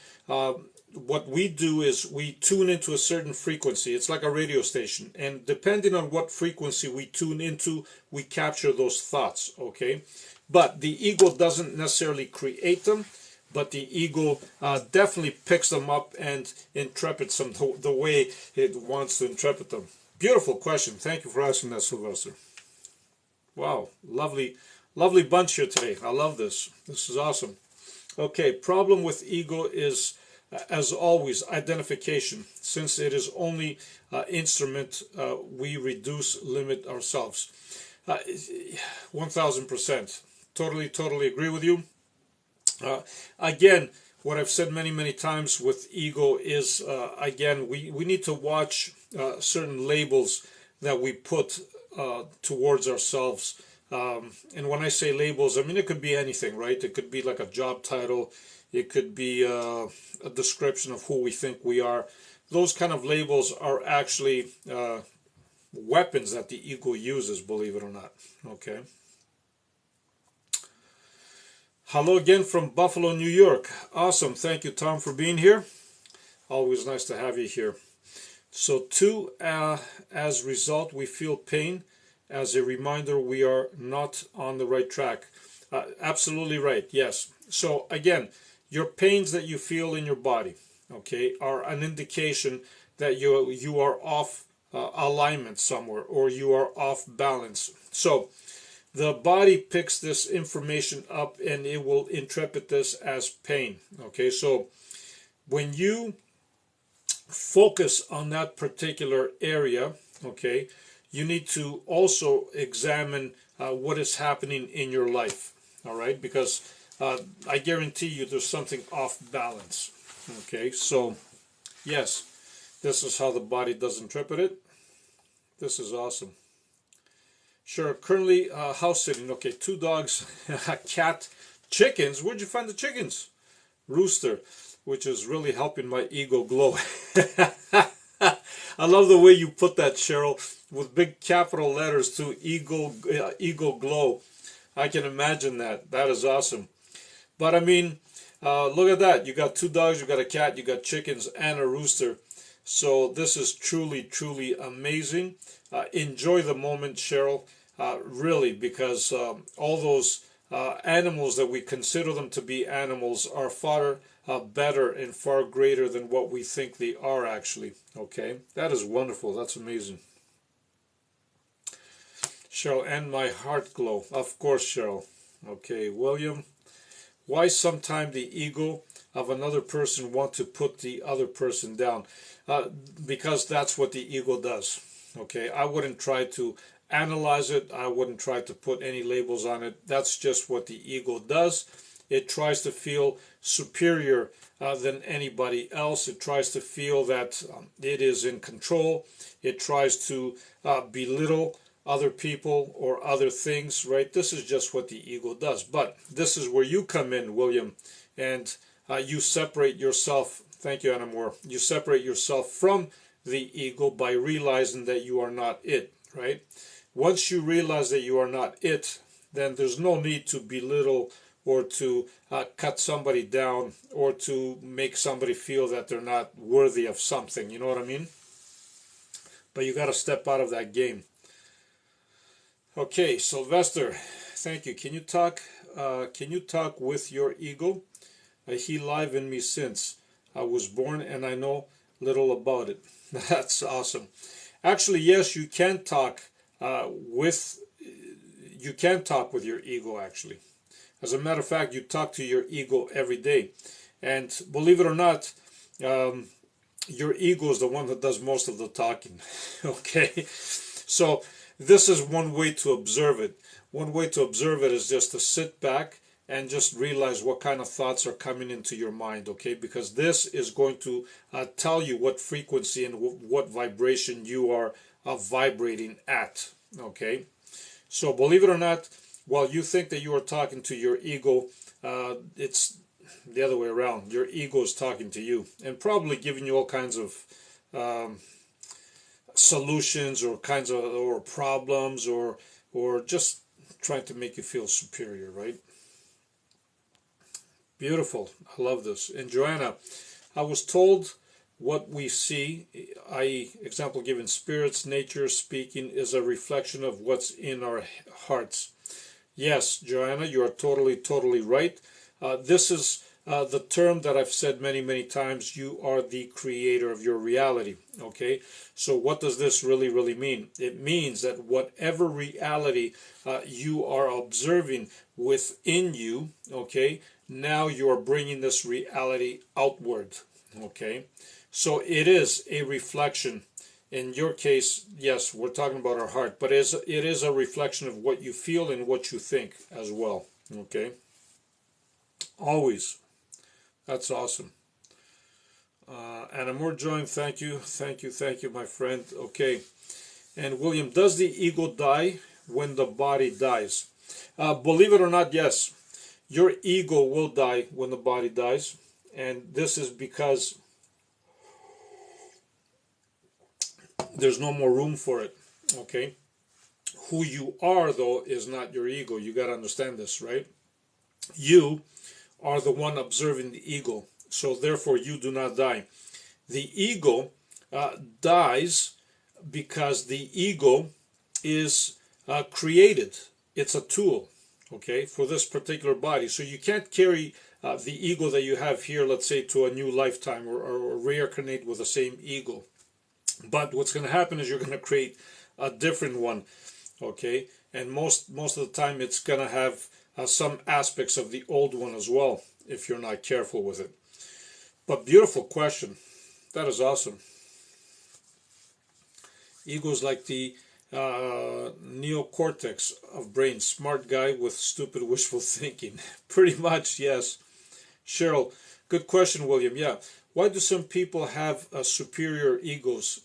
what we do is we tune into a certain frequency. It's like a radio station, and depending on what frequency we tune into, we capture those thoughts. Okay, but the ego doesn't necessarily create them, but the ego definitely picks them up and interprets them the way it wants to interpret them. Beautiful question. Thank you for asking that, Sylvester. Wow, lovely, lovely bunch here today. I love this. This is awesome. Okay, problem with ego is, as always, identification. Since it is only instrument, we reduce, limit ourselves. 1000%. Totally agree with you. Again, what I've said many, many times with ego is, again, we need to watch certain labels that we put towards ourselves. And when I say labels, I mean, it could be anything, right? It could be like a job title. It could be a description of who we think we are. Those kind of labels are actually weapons that the ego uses, believe it or not. Okay. Hello again from Buffalo, New York. Awesome. Thank you, Tom, for being here. Always nice to have you here. So, two, as result, we feel pain. As a reminder, we are not on the right track. Absolutely right. Yes. So, again, your pains that you feel in your body, okay, are an indication that you are off alignment somewhere, or you are off balance. So, the body picks this information up and it will interpret this as pain. Okay, so when you focus on that particular area, okay, you need to also examine what is happening in your life. All right, because I guarantee you there's something off balance. Okay, so yes, this is how the body does interpret it. This is awesome. Sure, currently house sitting. Okay, 2 dogs, a cat, chickens. Where'd you find the chickens? Rooster, which is really helping my ego glow. I love the way you put that, Cheryl, with big capital letters to ego glow. I can imagine that. That is awesome. But I mean, look at that. You got 2 dogs, you got a cat, you got chickens, and a rooster. So this is truly, truly amazing. Enjoy the moment, Cheryl, really, because all those animals that we consider them to be animals are far better and far greater than what we think they are actually. Okay, that is wonderful. That's amazing. Cheryl, and my heart glow. Of course, Cheryl. Okay, William. Why sometimes the ego of another person want to put the other person down? Because that's what the ego does. Okay, I wouldn't try to analyze it. I wouldn't try to put any labels on it. That's just what the ego does. It tries to feel superior than anybody else. It tries to feel that it is in control. It tries to belittle other people or other things, right? This is just what the ego does. But this is where you come in, William, and you separate yourself. Thank you, Anna Moore. You separate yourself from the ego by realizing that you are not it, right? Once you realize that you are not it, then there's no need to belittle or to cut somebody down or to make somebody feel that they're not worthy of something. You know what I mean? But you got to step out of that game. Okay, Sylvester, thank you. Can you talk? Can you talk with your ego? He live in me since I was born, and I know little about it. That's awesome. Actually, yes, you can talk with. You can talk with your ego. Actually, as a matter of fact, you talk to your ego every day, and believe it or not, your ego is the one that does most of the talking. Okay, so this is one way to observe it. One way to observe it is just to sit back and just realize what kind of thoughts are coming into your mind, okay? Because this is going to tell you what frequency and what vibration you are vibrating at, okay? So believe it or not, while you think that you are talking to your ego, it's the other way around. Your ego is talking to you and probably giving you all kinds of solutions or kinds of or problems or just trying to make you feel superior, right? Beautiful. I love this. And Joanna, I was told what we see, i.e., example given, spirits, nature, speaking, is a reflection of what's in our hearts. Yes, Joanna, you are totally, totally right. This is the term that I've said many, many times. You are the creator of your reality. Okay, so what does this really, really mean? It means that whatever reality you are observing within you, okay, now you are bringing this reality outward. Okay, so it is a reflection. In your case, yes, we're talking about our heart, but it is a reflection of what you feel and what you think as well. Okay, always. That's awesome. Anna Moore joined. Thank you, thank you, thank you, my friend. Okay, and William, does the ego die when the body dies? Believe it or not, yes. Your ego will die when the body dies, and this is because there's no more room for it. Okay, who you are though is not your ego. You got to understand this, right? You are the one observing the ego. So therefore you do not die. The ego dies because the ego is created. It's a tool, okay, for this particular body. So you can't carry the ego that you have here, let's say, to a new lifetime, or reincarnate with the same ego. But what's going to happen is you're going to create a different one, okay? And most of the time it's going to have some aspects of the old one as well, if you're not careful with it. But beautiful question. That is awesome. Ego is like the neocortex of brain. Smart guy with stupid wishful thinking. Pretty much, yes. Cheryl, good question, William. Yeah. Why do some people have superior egos?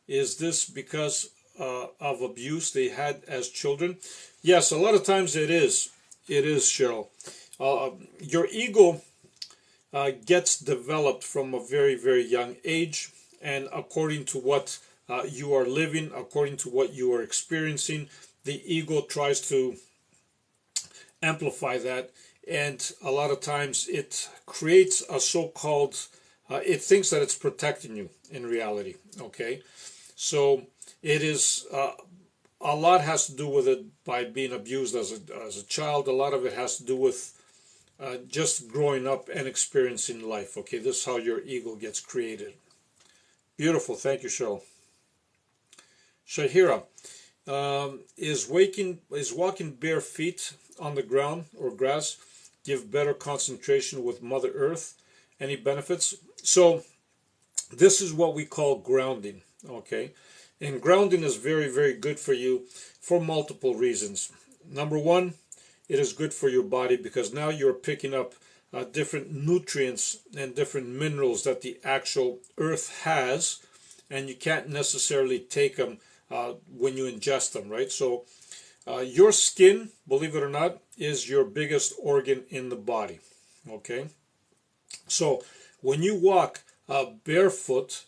Is this because of abuse they had as children? Yes, a lot of times it is. It is, Cheryl. Your ego gets developed from a very, very young age, and according to what you are living, according to what you are experiencing, the ego tries to amplify that, and a lot of times it creates a so-called, it thinks that it's protecting you in reality, okay? So it is, a lot has to do with it by being abused as a child. A lot of it has to do with just growing up and experiencing life, okay? This is how your ego gets created. Beautiful, thank you, Cheryl. Shahira, is walking bare feet on the ground or grass give better concentration with Mother Earth? Any benefits? So this is what we call grounding, okay? And grounding is very, very good for you for multiple reasons. Number one, it is good for your body because now you're picking up different nutrients and different minerals that the actual earth has, and you can't necessarily take them when you ingest them, right? So your skin, believe it or not, is your biggest organ in the body, okay? So when you walk barefoot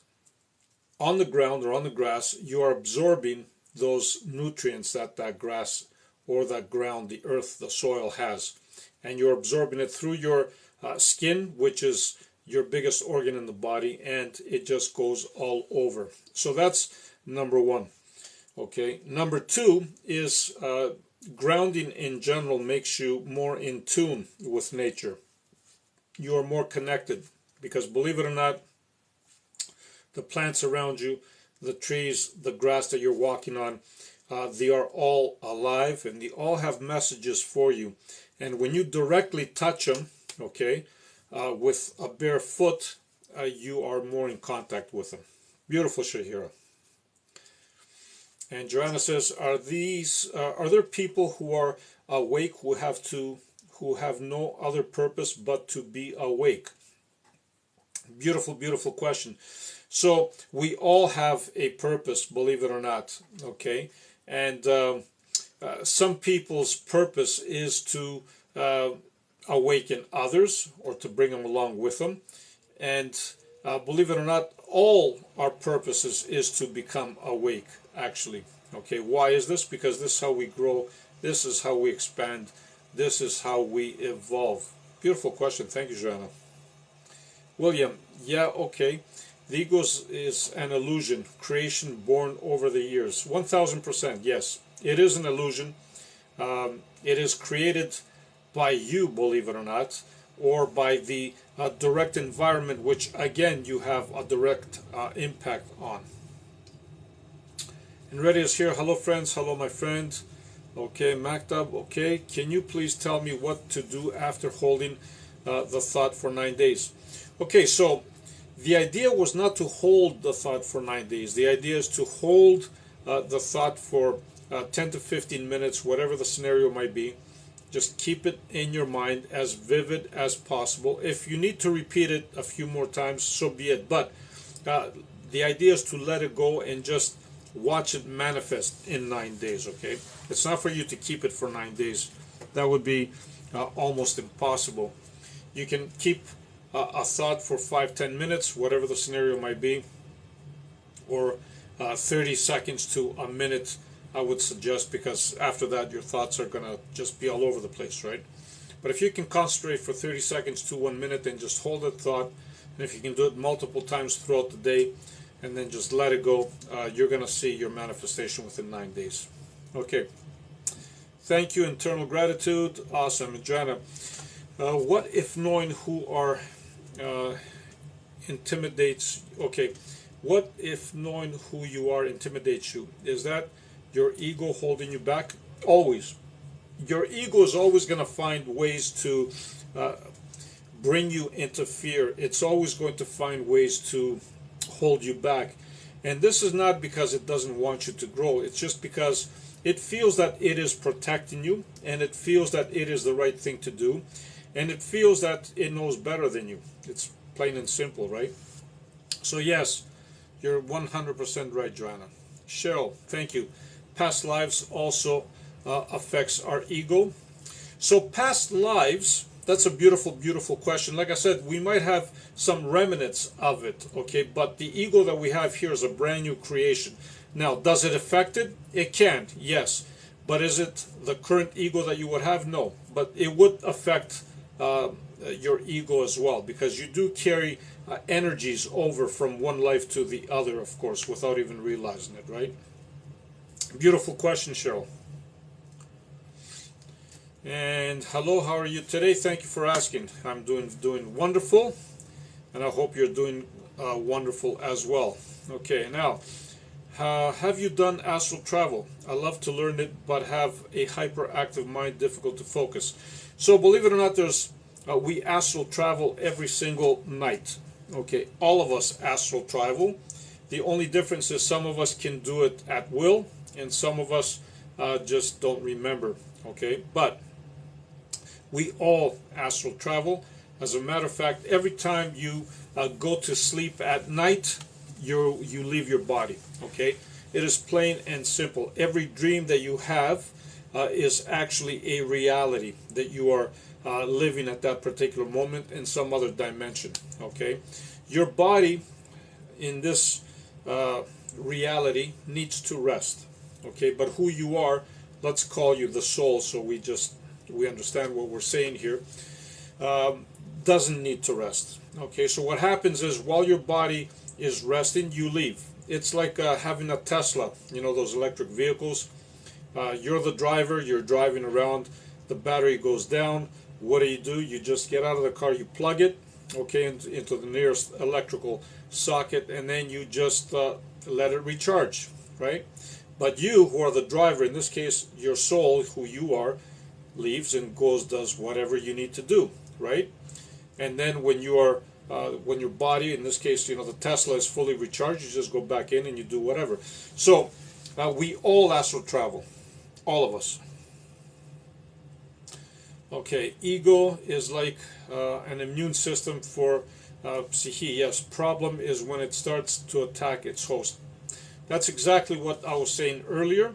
on the ground or on the grass, you are absorbing those nutrients that that grass or that ground, the earth, the soil has. And you're absorbing it through your skin, which is your biggest organ in the body, and it just goes all over. So that's number one. Okay. Number two is grounding in general makes you more in tune with nature. You are more connected because, believe it or not, the plants around you, the trees, the grass that you're walking on, they are all alive and they all have messages for you. And when you directly touch them, okay, with a bare foot, you are more in contact with them. Beautiful, Shahira. And Joanna says, are there people who are awake who have no other purpose but to be awake? Beautiful, beautiful question. So we all have a purpose, believe it or not, okay? And some people's purpose is to awaken others or to bring them along with them. And believe it or not, all our purposes is to become awake, actually. Okay, why is this? Because this is how we grow, this is how we expand, this is how we evolve. Beautiful question. Thank you, Joanna. William, yeah, okay. The ego is an illusion, creation born over the years. 1000%, yes. It is an illusion. It is created by you, believe it or not, or by the direct environment, which again you have a direct impact on. And Reddy is here. Hello, friends. Hello, my friend. Okay, Maktab. Okay, can you please tell me what to do after holding the thought for 9 days? Okay, so the idea was not to hold the thought for 9 days. The idea is to hold the thought for 10 to 15 minutes, whatever the scenario might be. Just keep it in your mind as vivid as possible. If you need to repeat it a few more times, so be it. But the idea is to let it go and just watch it manifest in 9 days, okay? It's not for you to keep it for 9 days. That would be almost impossible. You can keep a thought for 5-10 minutes, whatever the scenario might be, or 30 seconds to a minute, I would suggest, because after that your thoughts are going to just be all over the place, right? But if you can concentrate for 30 seconds to 1 minute and just hold that thought, and if you can do it multiple times throughout the day, and then just let it go, you're going to see your manifestation within 9 days. Okay. Thank you, internal gratitude. Awesome. And Joanna, what if knowing who are intimidates? Okay. What if knowing who you are intimidates you? Is that your ego holding you back? Always. Your ego is always going to find ways to bring you into fear. It's always going to find ways to hold you back. And this is not because it doesn't want you to grow. It's just because it feels that it is protecting you, and it feels that it is the right thing to do, and it feels that it knows better than you. It's plain and simple, right? So yes, you're 100% right, Joanna. Cheryl, thank you. Past lives also affects our ego. So past lives, that's a beautiful, beautiful question. Like I said, we might have some remnants of it, okay? But the ego that we have here is a brand new creation. Now, does it affect it? It can, yes. But is it the current ego that you would have? No. But it would affect your ego as well, because you do carry energies over from one life to the other, of course, without even realizing it, right? Beautiful question, Cheryl. And hello, how are you today? Thank you for asking. I'm doing wonderful, and I hope you're doing wonderful as well. Okay, now, have you done astral travel? I love to learn it, but have a hyperactive mind, difficult to focus. So believe it or not, we astral travel every single night. Okay, all of us astral travel. The only difference is some of us can do it at will, and some of us just don't remember. Okay, but we all astral travel. As a matter of fact, every time you go to sleep at night, you leave your body. Okay, it is plain and simple. Every dream that you have is actually a reality that you are living at that particular moment in some other dimension. Okay, your body in this reality needs to rest. Okay, but who you are, let's call you the soul, so we understand what we're saying here, doesn't need to rest. Okay, so what happens is while your body is resting, you leave. It's like having a Tesla, you know, those electric vehicles. You're the driver, you're driving around, the battery goes down. What do? You just get out of the car, you plug it, okay, into the nearest electrical socket, and then you just let it recharge, right? But you, who are the driver, in this case, your soul, who you are, leaves and does whatever you need to do, right? And then when your body, in this case, you know, the Tesla is fully recharged, you just go back in and you do whatever. So we all astral travel, all of us. Okay, ego is like an immune system for psyche. Yes, problem is when it starts to attack its host. That's exactly what I was saying earlier.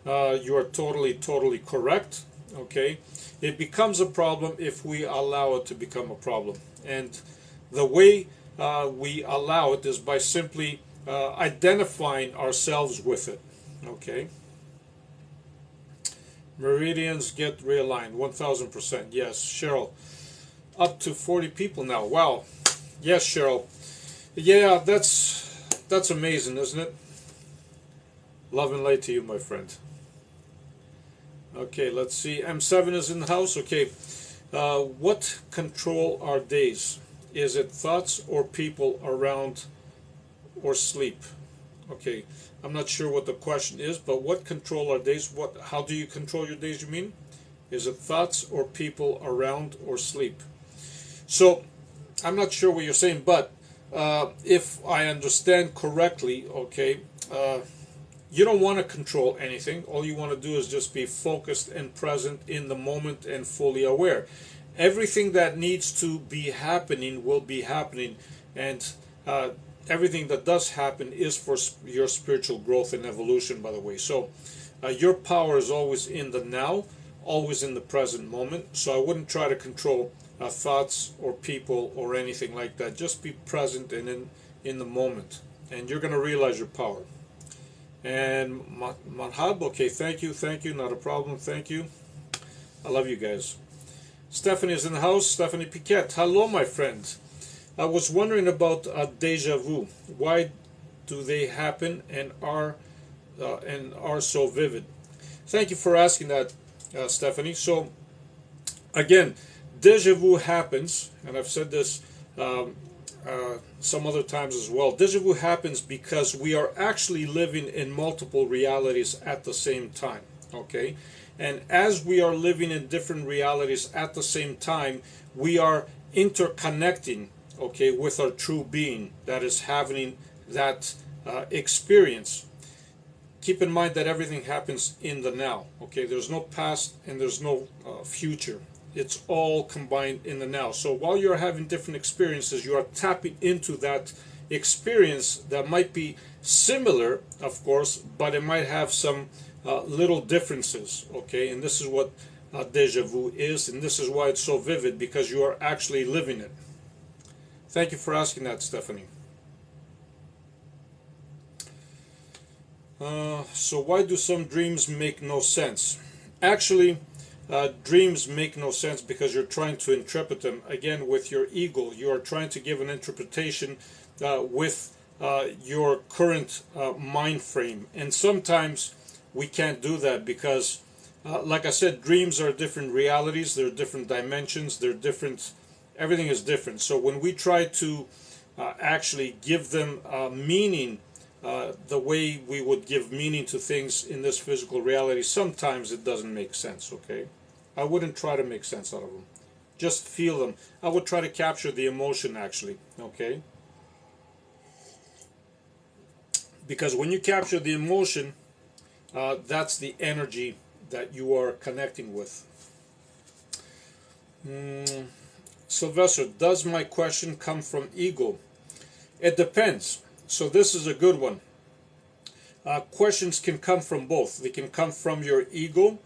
You are totally correct. Okay, it becomes a problem if we allow it to become a problem, and the way we allow it is by simply identifying ourselves with it. Okay, meridians get realigned 1000%. Yes, Cheryl, up to 40 people now. Wow. Yes, Cheryl. Yeah, that's amazing, isn't it? Love and light to you, my friend. Okay, let's see. M7 is in the house. Okay, what control our days? Is it thoughts or people around or sleep? Okay, I'm not sure what the question is, but what control our days? How do you control your days, you mean? Is it thoughts or people around or sleep? So, I'm not sure what you're saying, but if I understand correctly, okay, you don't want to control anything. All you want to do is just be focused and present in the moment and fully aware. Everything that needs to be happening will be happening, and everything that does happen is for your spiritual growth and evolution, by the way. So your power is always in the now, always in the present moment. So I wouldn't try to control thoughts or people or anything like that. Just be present and in the moment, and you're going to realize your power. And Manhab, okay, thank you, not a problem, thank you. I love you guys. Stephanie is in the house. Stephanie Piquet. Hello, my friend. I was wondering about deja vu. Why do they happen and are so vivid? Thank you for asking that, Stephanie. So again, deja vu happens, and I've said this some other times as well. Deja vu happens because we are actually living in multiple realities at the same time. Okay, and as we are living in different realities at the same time, we are interconnecting. Okay, with our true being that is having that experience. Keep in mind that everything happens in the now. Okay, there's no past and there's no future. It's all combined in the now. So while you're having different experiences, you are tapping into that experience that might be similar, of course, but it might have some little differences. Okay, and this is what deja vu is, and this is why it's so vivid, because you are actually living it. Thank you for asking that, Stephanie. So why do some dreams make no sense? Actually, dreams make no sense because you're trying to interpret them, again, with your ego. You are trying to give an interpretation with your current mind frame. And sometimes we can't do that because, like I said, dreams are different realities, they're different dimensions, they're different, everything is different. So when we try to actually give them meaning, the way we would give meaning to things in this physical reality, sometimes it doesn't make sense, okay? I wouldn't try to make sense out of them. Just feel them. I would try to capture the emotion, actually, okay? Because when you capture the emotion, that's the energy that you are connecting with. Sylvester, does my question come from ego? It depends. So this is a good one. Questions can come from both. They can come from your ego,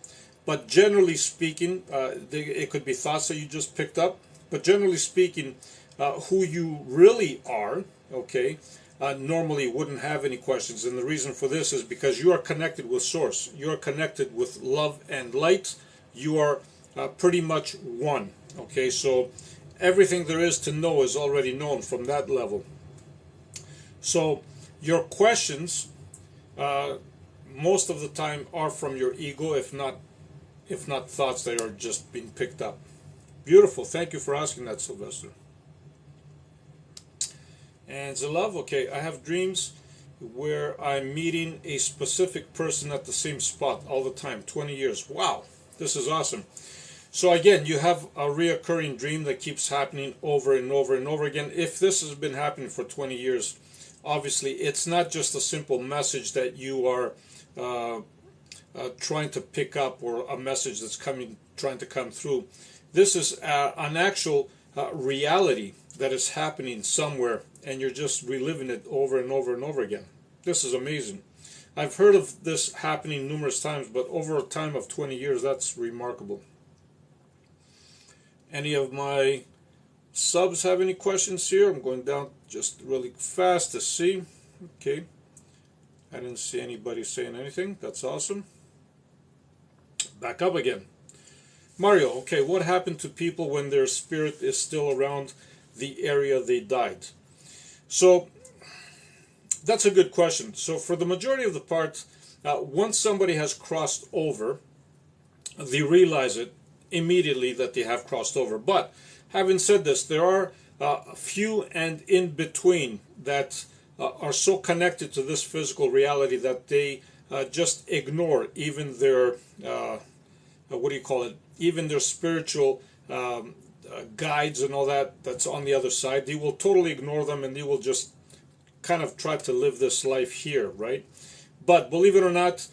but generally speaking, it could be thoughts that you just picked up. But generally speaking, who you really are, okay, normally wouldn't have any questions. And the reason for this is because you are connected with Source. You are connected with love and light. You are pretty much one. Okay, so everything there is to know is already known from that level. So your questions, most of the time, are from your ego, if not thoughts that are just being picked up. Beautiful. Thank you for asking that, Sylvester. And Zalav, okay, I have dreams where I'm meeting a specific person at the same spot all the time, 20 years. Wow, this is awesome. So again, you have a reoccurring dream that keeps happening over and over and over again. If this has been happening for 20 years, obviously, it's not just a simple message that you are trying to pick up, or a message that's trying to come through. This is an actual reality that is happening somewhere, and you're just reliving it over and over and over again. This is amazing. I've heard of this happening numerous times, but over a time of 20 years, that's remarkable. Any of my subs have any questions here? I'm going down just really fast to see. Okay. I didn't see anybody saying anything. That's awesome. Back up again. Mario, okay, what happened to people when their spirit is still around the area they died? So, that's a good question. So, for the majority of the part, once somebody has crossed over, they realize it immediately that they have crossed over. But having said this, there are a few and in between that are so connected to this physical reality that they just ignore even their, what do you call it, even their spiritual guides and all that that's on the other side. They will totally ignore them, and they will just kind of try to live this life here, right? But believe it or not,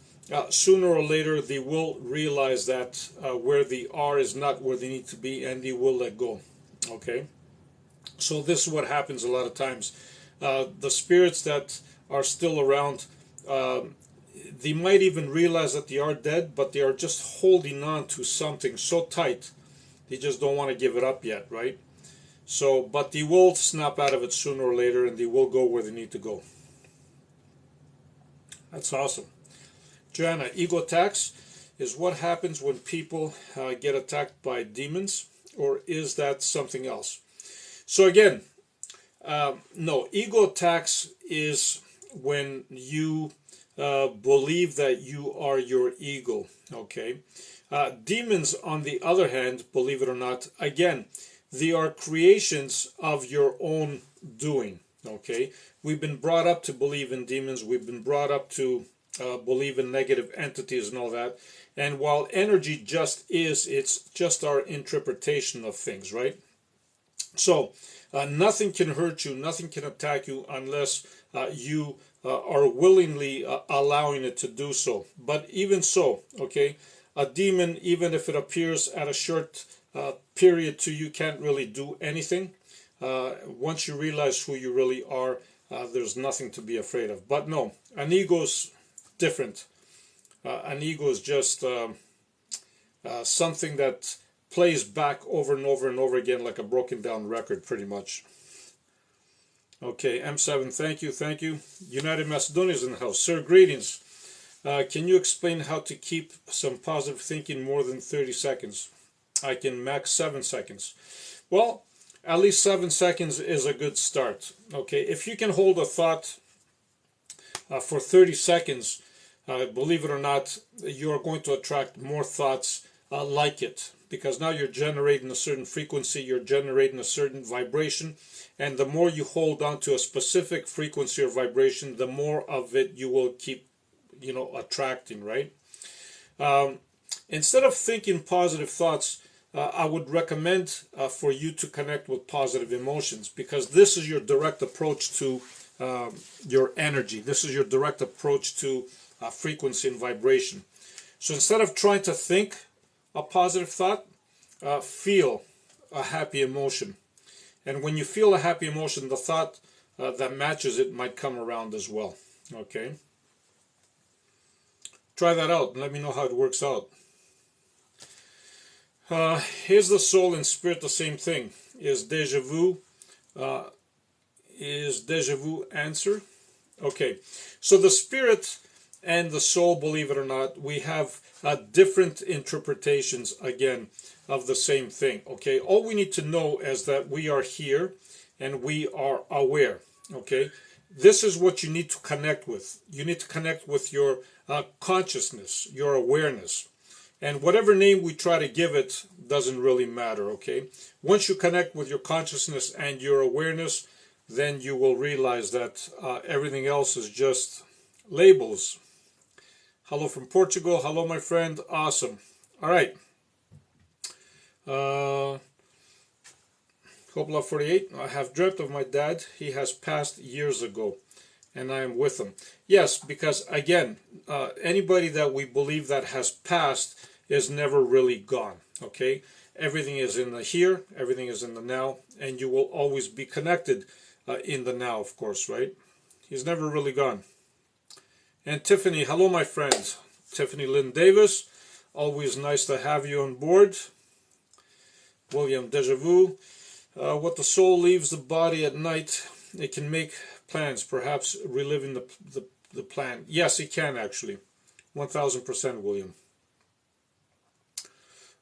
sooner or later they will realize that where they are is not where they need to be, and they will let go. Okay, so this is what happens a lot of times. The spirits that are still around, they might even realize that they are dead, but they are just holding on to something so tight, they just don't want to give it up yet, right? So, but they will snap out of it sooner or later, and they will go where they need to go. That's awesome. Joanna, ego attacks is what happens when people get attacked by demons. or is that something else? So again, no, ego attacks is when you believe that you are your ego, okay? Demons, on the other hand, believe it or not, again, they are creations of your own doing, okay? We've been brought up to believe in demons. We've been brought up to believe in negative entities and all that. And while energy just is, it's just our interpretation of things, right? So nothing can hurt you, nothing can attack you unless you are willingly allowing it to do so. But even so, okay, a demon, even if it appears at a short period to you, can't really do anything. Once you realize who you really are, there's nothing to be afraid of. But no, an ego's different. An ego is just something that plays back over and over and over again like a broken down record, pretty much. Okay, M7, thank you. United Macedonia is in the house. Sir, greetings. Can you explain how to keep some positive thinking more than 30 seconds? I can max 7 seconds. Well, at least 7 seconds is a good start. Okay, if you can hold a thought for 30 seconds, believe it or not, you're going to attract more thoughts like it, because now you're generating a certain frequency, you're generating a certain vibration, and the more you hold on to a specific frequency or vibration, the more of it you will keep, attracting, right? Instead of thinking positive thoughts, I would recommend for you to connect with positive emotions, because this is your direct approach to your energy. This is your direct approach to frequency and vibration. So instead of trying to think a positive thought, feel a happy emotion. And when you feel a happy emotion, the thought that matches it might come around as well. Okay? Try that out and let me know how it works out. Is the soul and spirit the same thing? Is deja vu answer? Okay, so the spirit and the soul, believe it or not, we have different interpretations, again, of the same thing. Okay, all we need to know is that we are here and we are aware. Okay, this is what you need to connect with. You need to connect with your consciousness, your awareness. And whatever name we try to give it doesn't really matter, okay? Once you connect with your consciousness and your awareness, then you will realize that everything else is just labels. Hello from Portugal. Hello, my friend. Awesome. All right. Hope Love 48. I have dreamt of my dad. He has passed years ago, and I am with him. Yes, because again, anybody that we believe that has passed is never really gone, okay? Everything is in the here, everything is in the now, and you will always be connected in the now, of course, right? He's never really gone. And Tiffany, hello, my friend. Tiffany Lynn Davis, always nice to have you on board. William, deja vu. What the soul leaves the body at night, it can make plans, perhaps reliving the plan. Yes, it can actually. 1000%, William.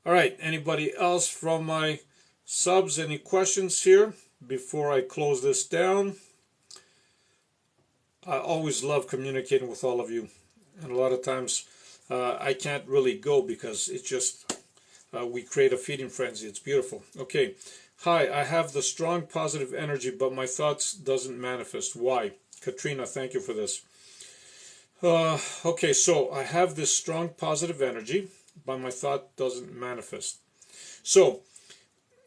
All right, anybody else from my subs? Any questions here before I close this down? I always love communicating with all of you, and a lot of times I can't really go because it's just we create a feeding frenzy. It's beautiful. Okay, hi, I have the strong positive energy, but my thoughts doesn't manifest. Why? Katrina, thank you for this. Okay, so I have this strong positive energy, but my thought doesn't manifest. So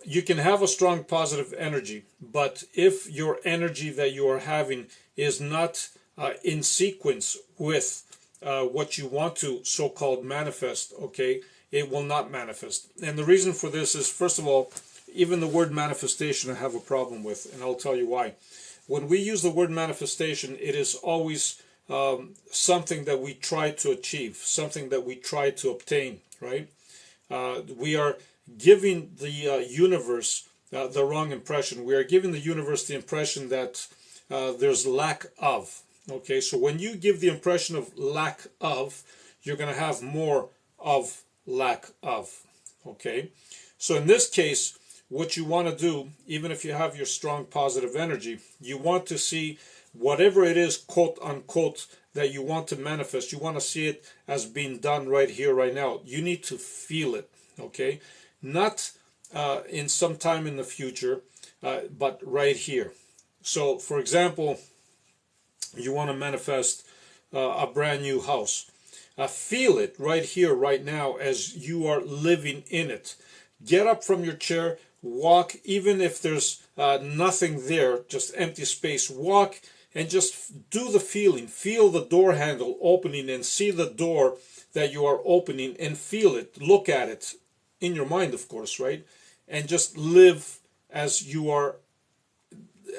you can have a strong positive energy, but if your energy that you are having is not in sequence with what you want to so-called manifest, okay, it will not manifest. And the reason for this is, first of all, even the word manifestation I have a problem with, and I'll tell you why. When we use the word manifestation, it is always something that we try to achieve, something that we try to obtain, right? We are giving the universe the wrong impression. We are giving the universe the impression that there's lack of. Okay, so when you give the impression of lack of, you're going to have more of lack of. Okay, So in this case, what you want to do, even if you have your strong positive energy, you want to see whatever it is, quote unquote, that you want to manifest. You want to see it as being done right here, right now. You need to feel it, okay? Not in some time in the future, but right here. So, for example, you want to manifest a brand new house. Feel it right here, right now, as you are living in it. Get up from your chair, walk, even if there's nothing there, just empty space, walk and just do the feeling. Feel the door handle opening and see the door that you are opening and feel it. Look at it in your mind, of course, right? And just live as you are,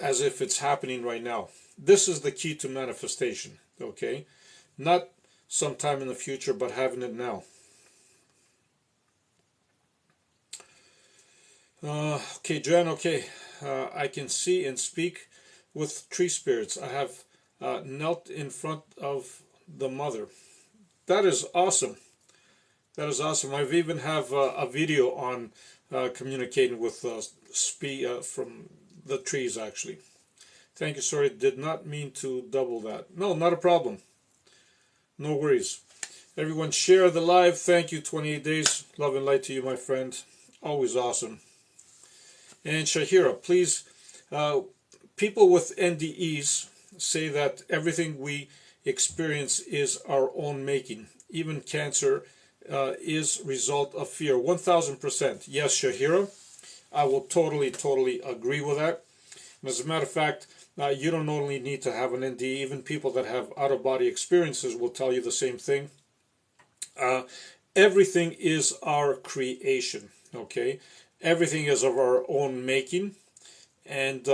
as if it's happening right now. This is the key to manifestation, okay? Not sometime in the future, but having it now. Okay, Jen, okay. I can see and speak with tree spirits. I have knelt in front of the mother. That is awesome. That is awesome. I've even have a video on communicating with from the trees, actually. Thank you. Sorry, did not mean to double that. No, not a problem. No worries. Everyone share the live. Thank you. 28 days. Love and light to you, my friend. Always awesome. And Shahira, please, people with NDEs say that everything we experience is our own making. Even cancer is result of fear. 1000%. Yes, Shahira, I will totally agree with that. And as a matter of fact, you don't only need to have an NDE. Even people that have out-of-body experiences will tell you the same thing. Everything is our creation, okay? Everything is of our own making. And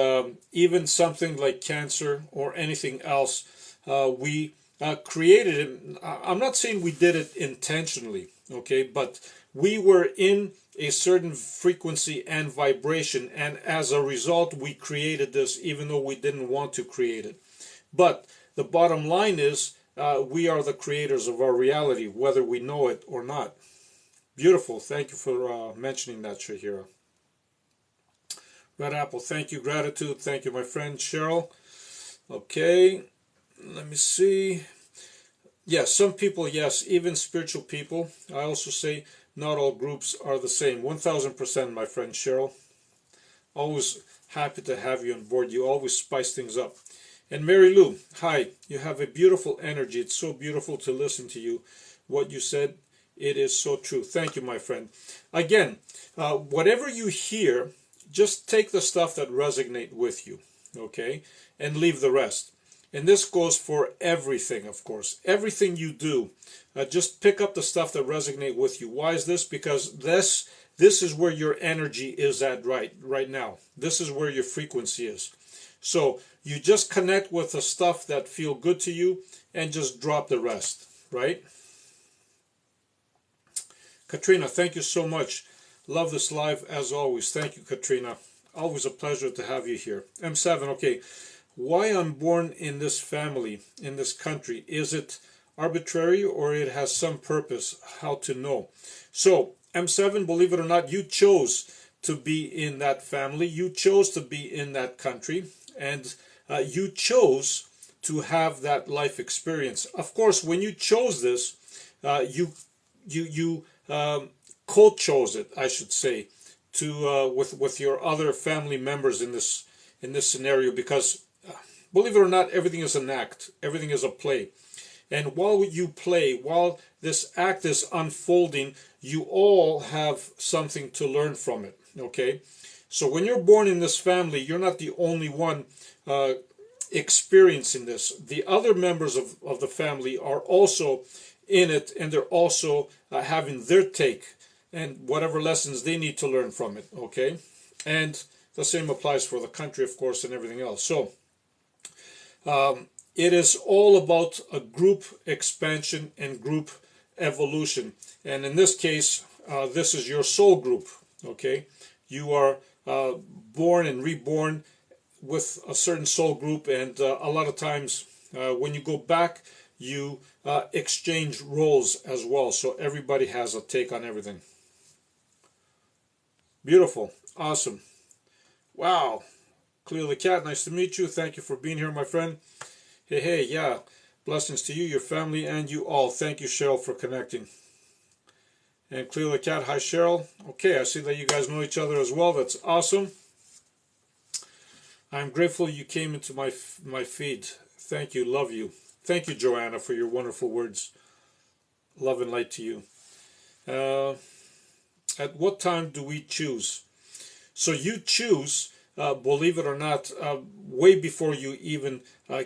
even something like cancer or anything else, we created it. I'm not saying we did it intentionally, okay? But we were in a certain frequency and vibration, and as a result, we created this, even though we didn't want to create it. But the bottom line is, we are the creators of our reality, whether we know it or not. Beautiful. Thank you for mentioning that, Shahira. Red Apple, thank you. Gratitude. Thank you, my friend Cheryl. Okay, let me see. Yes, some people, yes, even spiritual people. I also say not all groups are the same. 1000%, my friend Cheryl. Always happy to have you on board. You always spice things up. And Mary Lou, hi. You have a beautiful energy. It's so beautiful to listen to you. What you said, it is so true. Thank you, my friend. Again, whatever you hear, just take the stuff that resonate with you, okay? And leave the rest. And this goes for everything, of course. Everything you do, just pick up the stuff that resonate with you. Why is this? Because this is where your energy is at right now. This is where your frequency is. So you just connect with the stuff that feel good to you and just drop the rest, right? Katrina, thank you so much. Love this live as always. Thank you, Katrina. Always a pleasure to have you here. M7, okay. Why I'm born in this family, in this country? Is it arbitrary or it has some purpose? How to know? So, M7, believe it or not, you chose to be in that family. You chose to be in that country. And you chose to have that life experience. Of course, when you chose this, you co-chose it, I should say, to with your other family members in this scenario, because believe it or not, everything is an act, everything is a play, and while you play, while this act is unfolding, you all have something to learn from it. Okay, so when you're born in this family, you're not the only one experiencing this. The other members of the family are also in it, and they're also having their take and whatever lessons they need to learn from it, okay? And the same applies for the country, of course, and everything else. So it is all about a group expansion and group evolution. And in this case, this is your soul group, okay? You are born and reborn with a certain soul group, and a lot of times when you go back, you exchange roles as well. So everybody has a take on everything. Beautiful. Awesome. Wow. Cleo the Cat, nice to meet you. Thank you for being here, my friend. Hey, yeah. Blessings to you, your family, and you all. Thank you, Cheryl, for connecting. And Cleo the Cat, hi, Cheryl. Okay, I see that you guys know each other as well. That's awesome. I'm grateful you came into my feed. Thank you. Love you. Thank you, Joanna, for your wonderful words. Love and light to you. At what time do we choose? So you choose, believe it or not, way before you even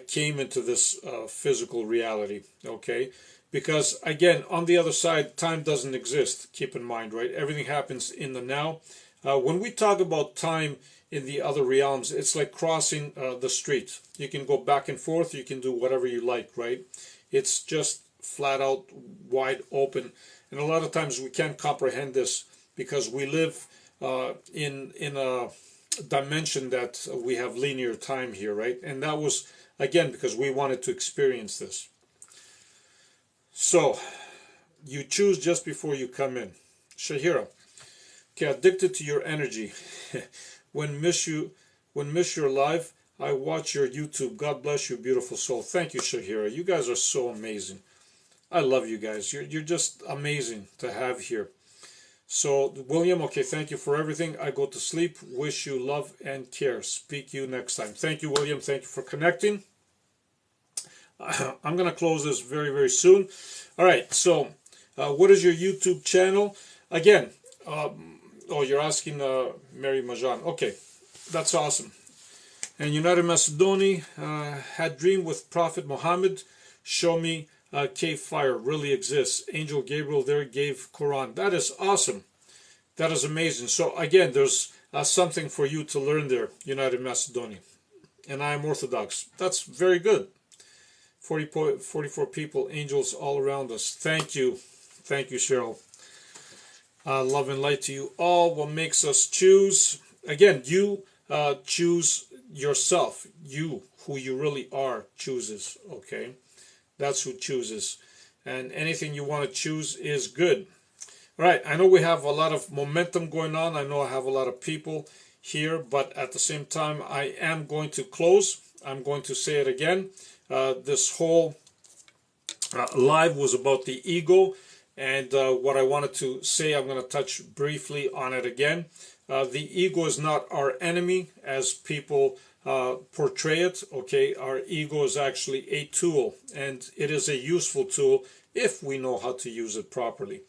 came into this physical reality, okay? Because, again, on the other side, time doesn't exist, keep in mind, right? Everything happens in the now. When we talk about time in the other realms, it's like crossing the street. You can go back and forth, you can do whatever you like, right? It's just flat out wide open. And a lot of times we can't comprehend this because we live in a dimension that we have linear time here, right? And that was, again, because we wanted to experience this. So, you choose just before you come in. Shahira, okay, addicted to your energy. when miss you're live, I watch your YouTube. God bless you, beautiful soul. Thank you, Shahira. You guys are so amazing. I love you guys. You're just amazing to have here. So, William, okay, thank you for everything. I go to sleep. Wish you love and care. Speak you next time. Thank you, William. Thank you for connecting. I'm going to close this very, very soon. All right, so what is your YouTube channel? Again, oh, you're asking Mary Majan. Okay, that's awesome. And United Macedonia had dream with Prophet Muhammad. Show me cave fire really exists. Angel Gabriel there gave Quran. That is awesome. That is amazing. So again, there's something for you to learn there, United Macedonia. And I am Orthodox. That's very good. 44 people, angels all around us. Thank you. Thank you, Cheryl. Love and light to you all. What makes us choose? Again, you choose yourself. You, who you really are, chooses. Okay? That's who chooses. And anything you want to choose is good. All right, I know we have a lot of momentum going on. I know I have a lot of people here, but at the same time, I am going to close. I'm going to say it again. This whole live was about the ego, and what I wanted to say, I'm going to touch briefly on it again. The ego is not our enemy, as people portray it. Okay, our ego is actually a tool, and it is a useful tool if we know how to use it properly.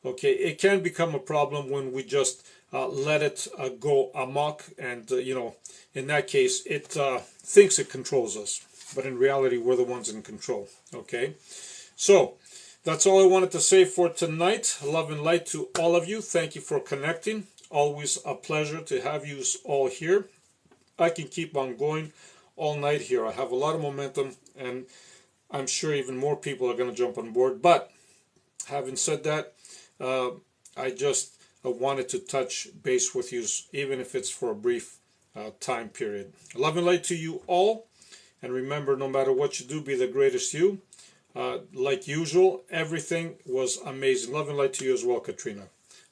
Okay, it can become a problem when we just let it go amok, and in that case, it thinks it controls us, but in reality, we're the ones in control. Okay, so that's all I wanted to say for tonight. Love and light to all of you. Thank you for connecting. Always a pleasure to have you all here. I can keep on going all night here. I have a lot of momentum, and I'm sure even more people are going to jump on board. But having said that, I just wanted to touch base with you, even if it's for a brief time period. Love and light to you all. And remember, no matter what you do, be the greatest you. Like usual, everything was amazing. Love and light to you as well, Katrina.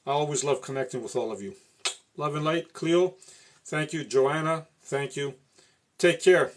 I always love connecting with all of you. Love and light, Cleo. Thank you, Joanna. Thank you. Take care.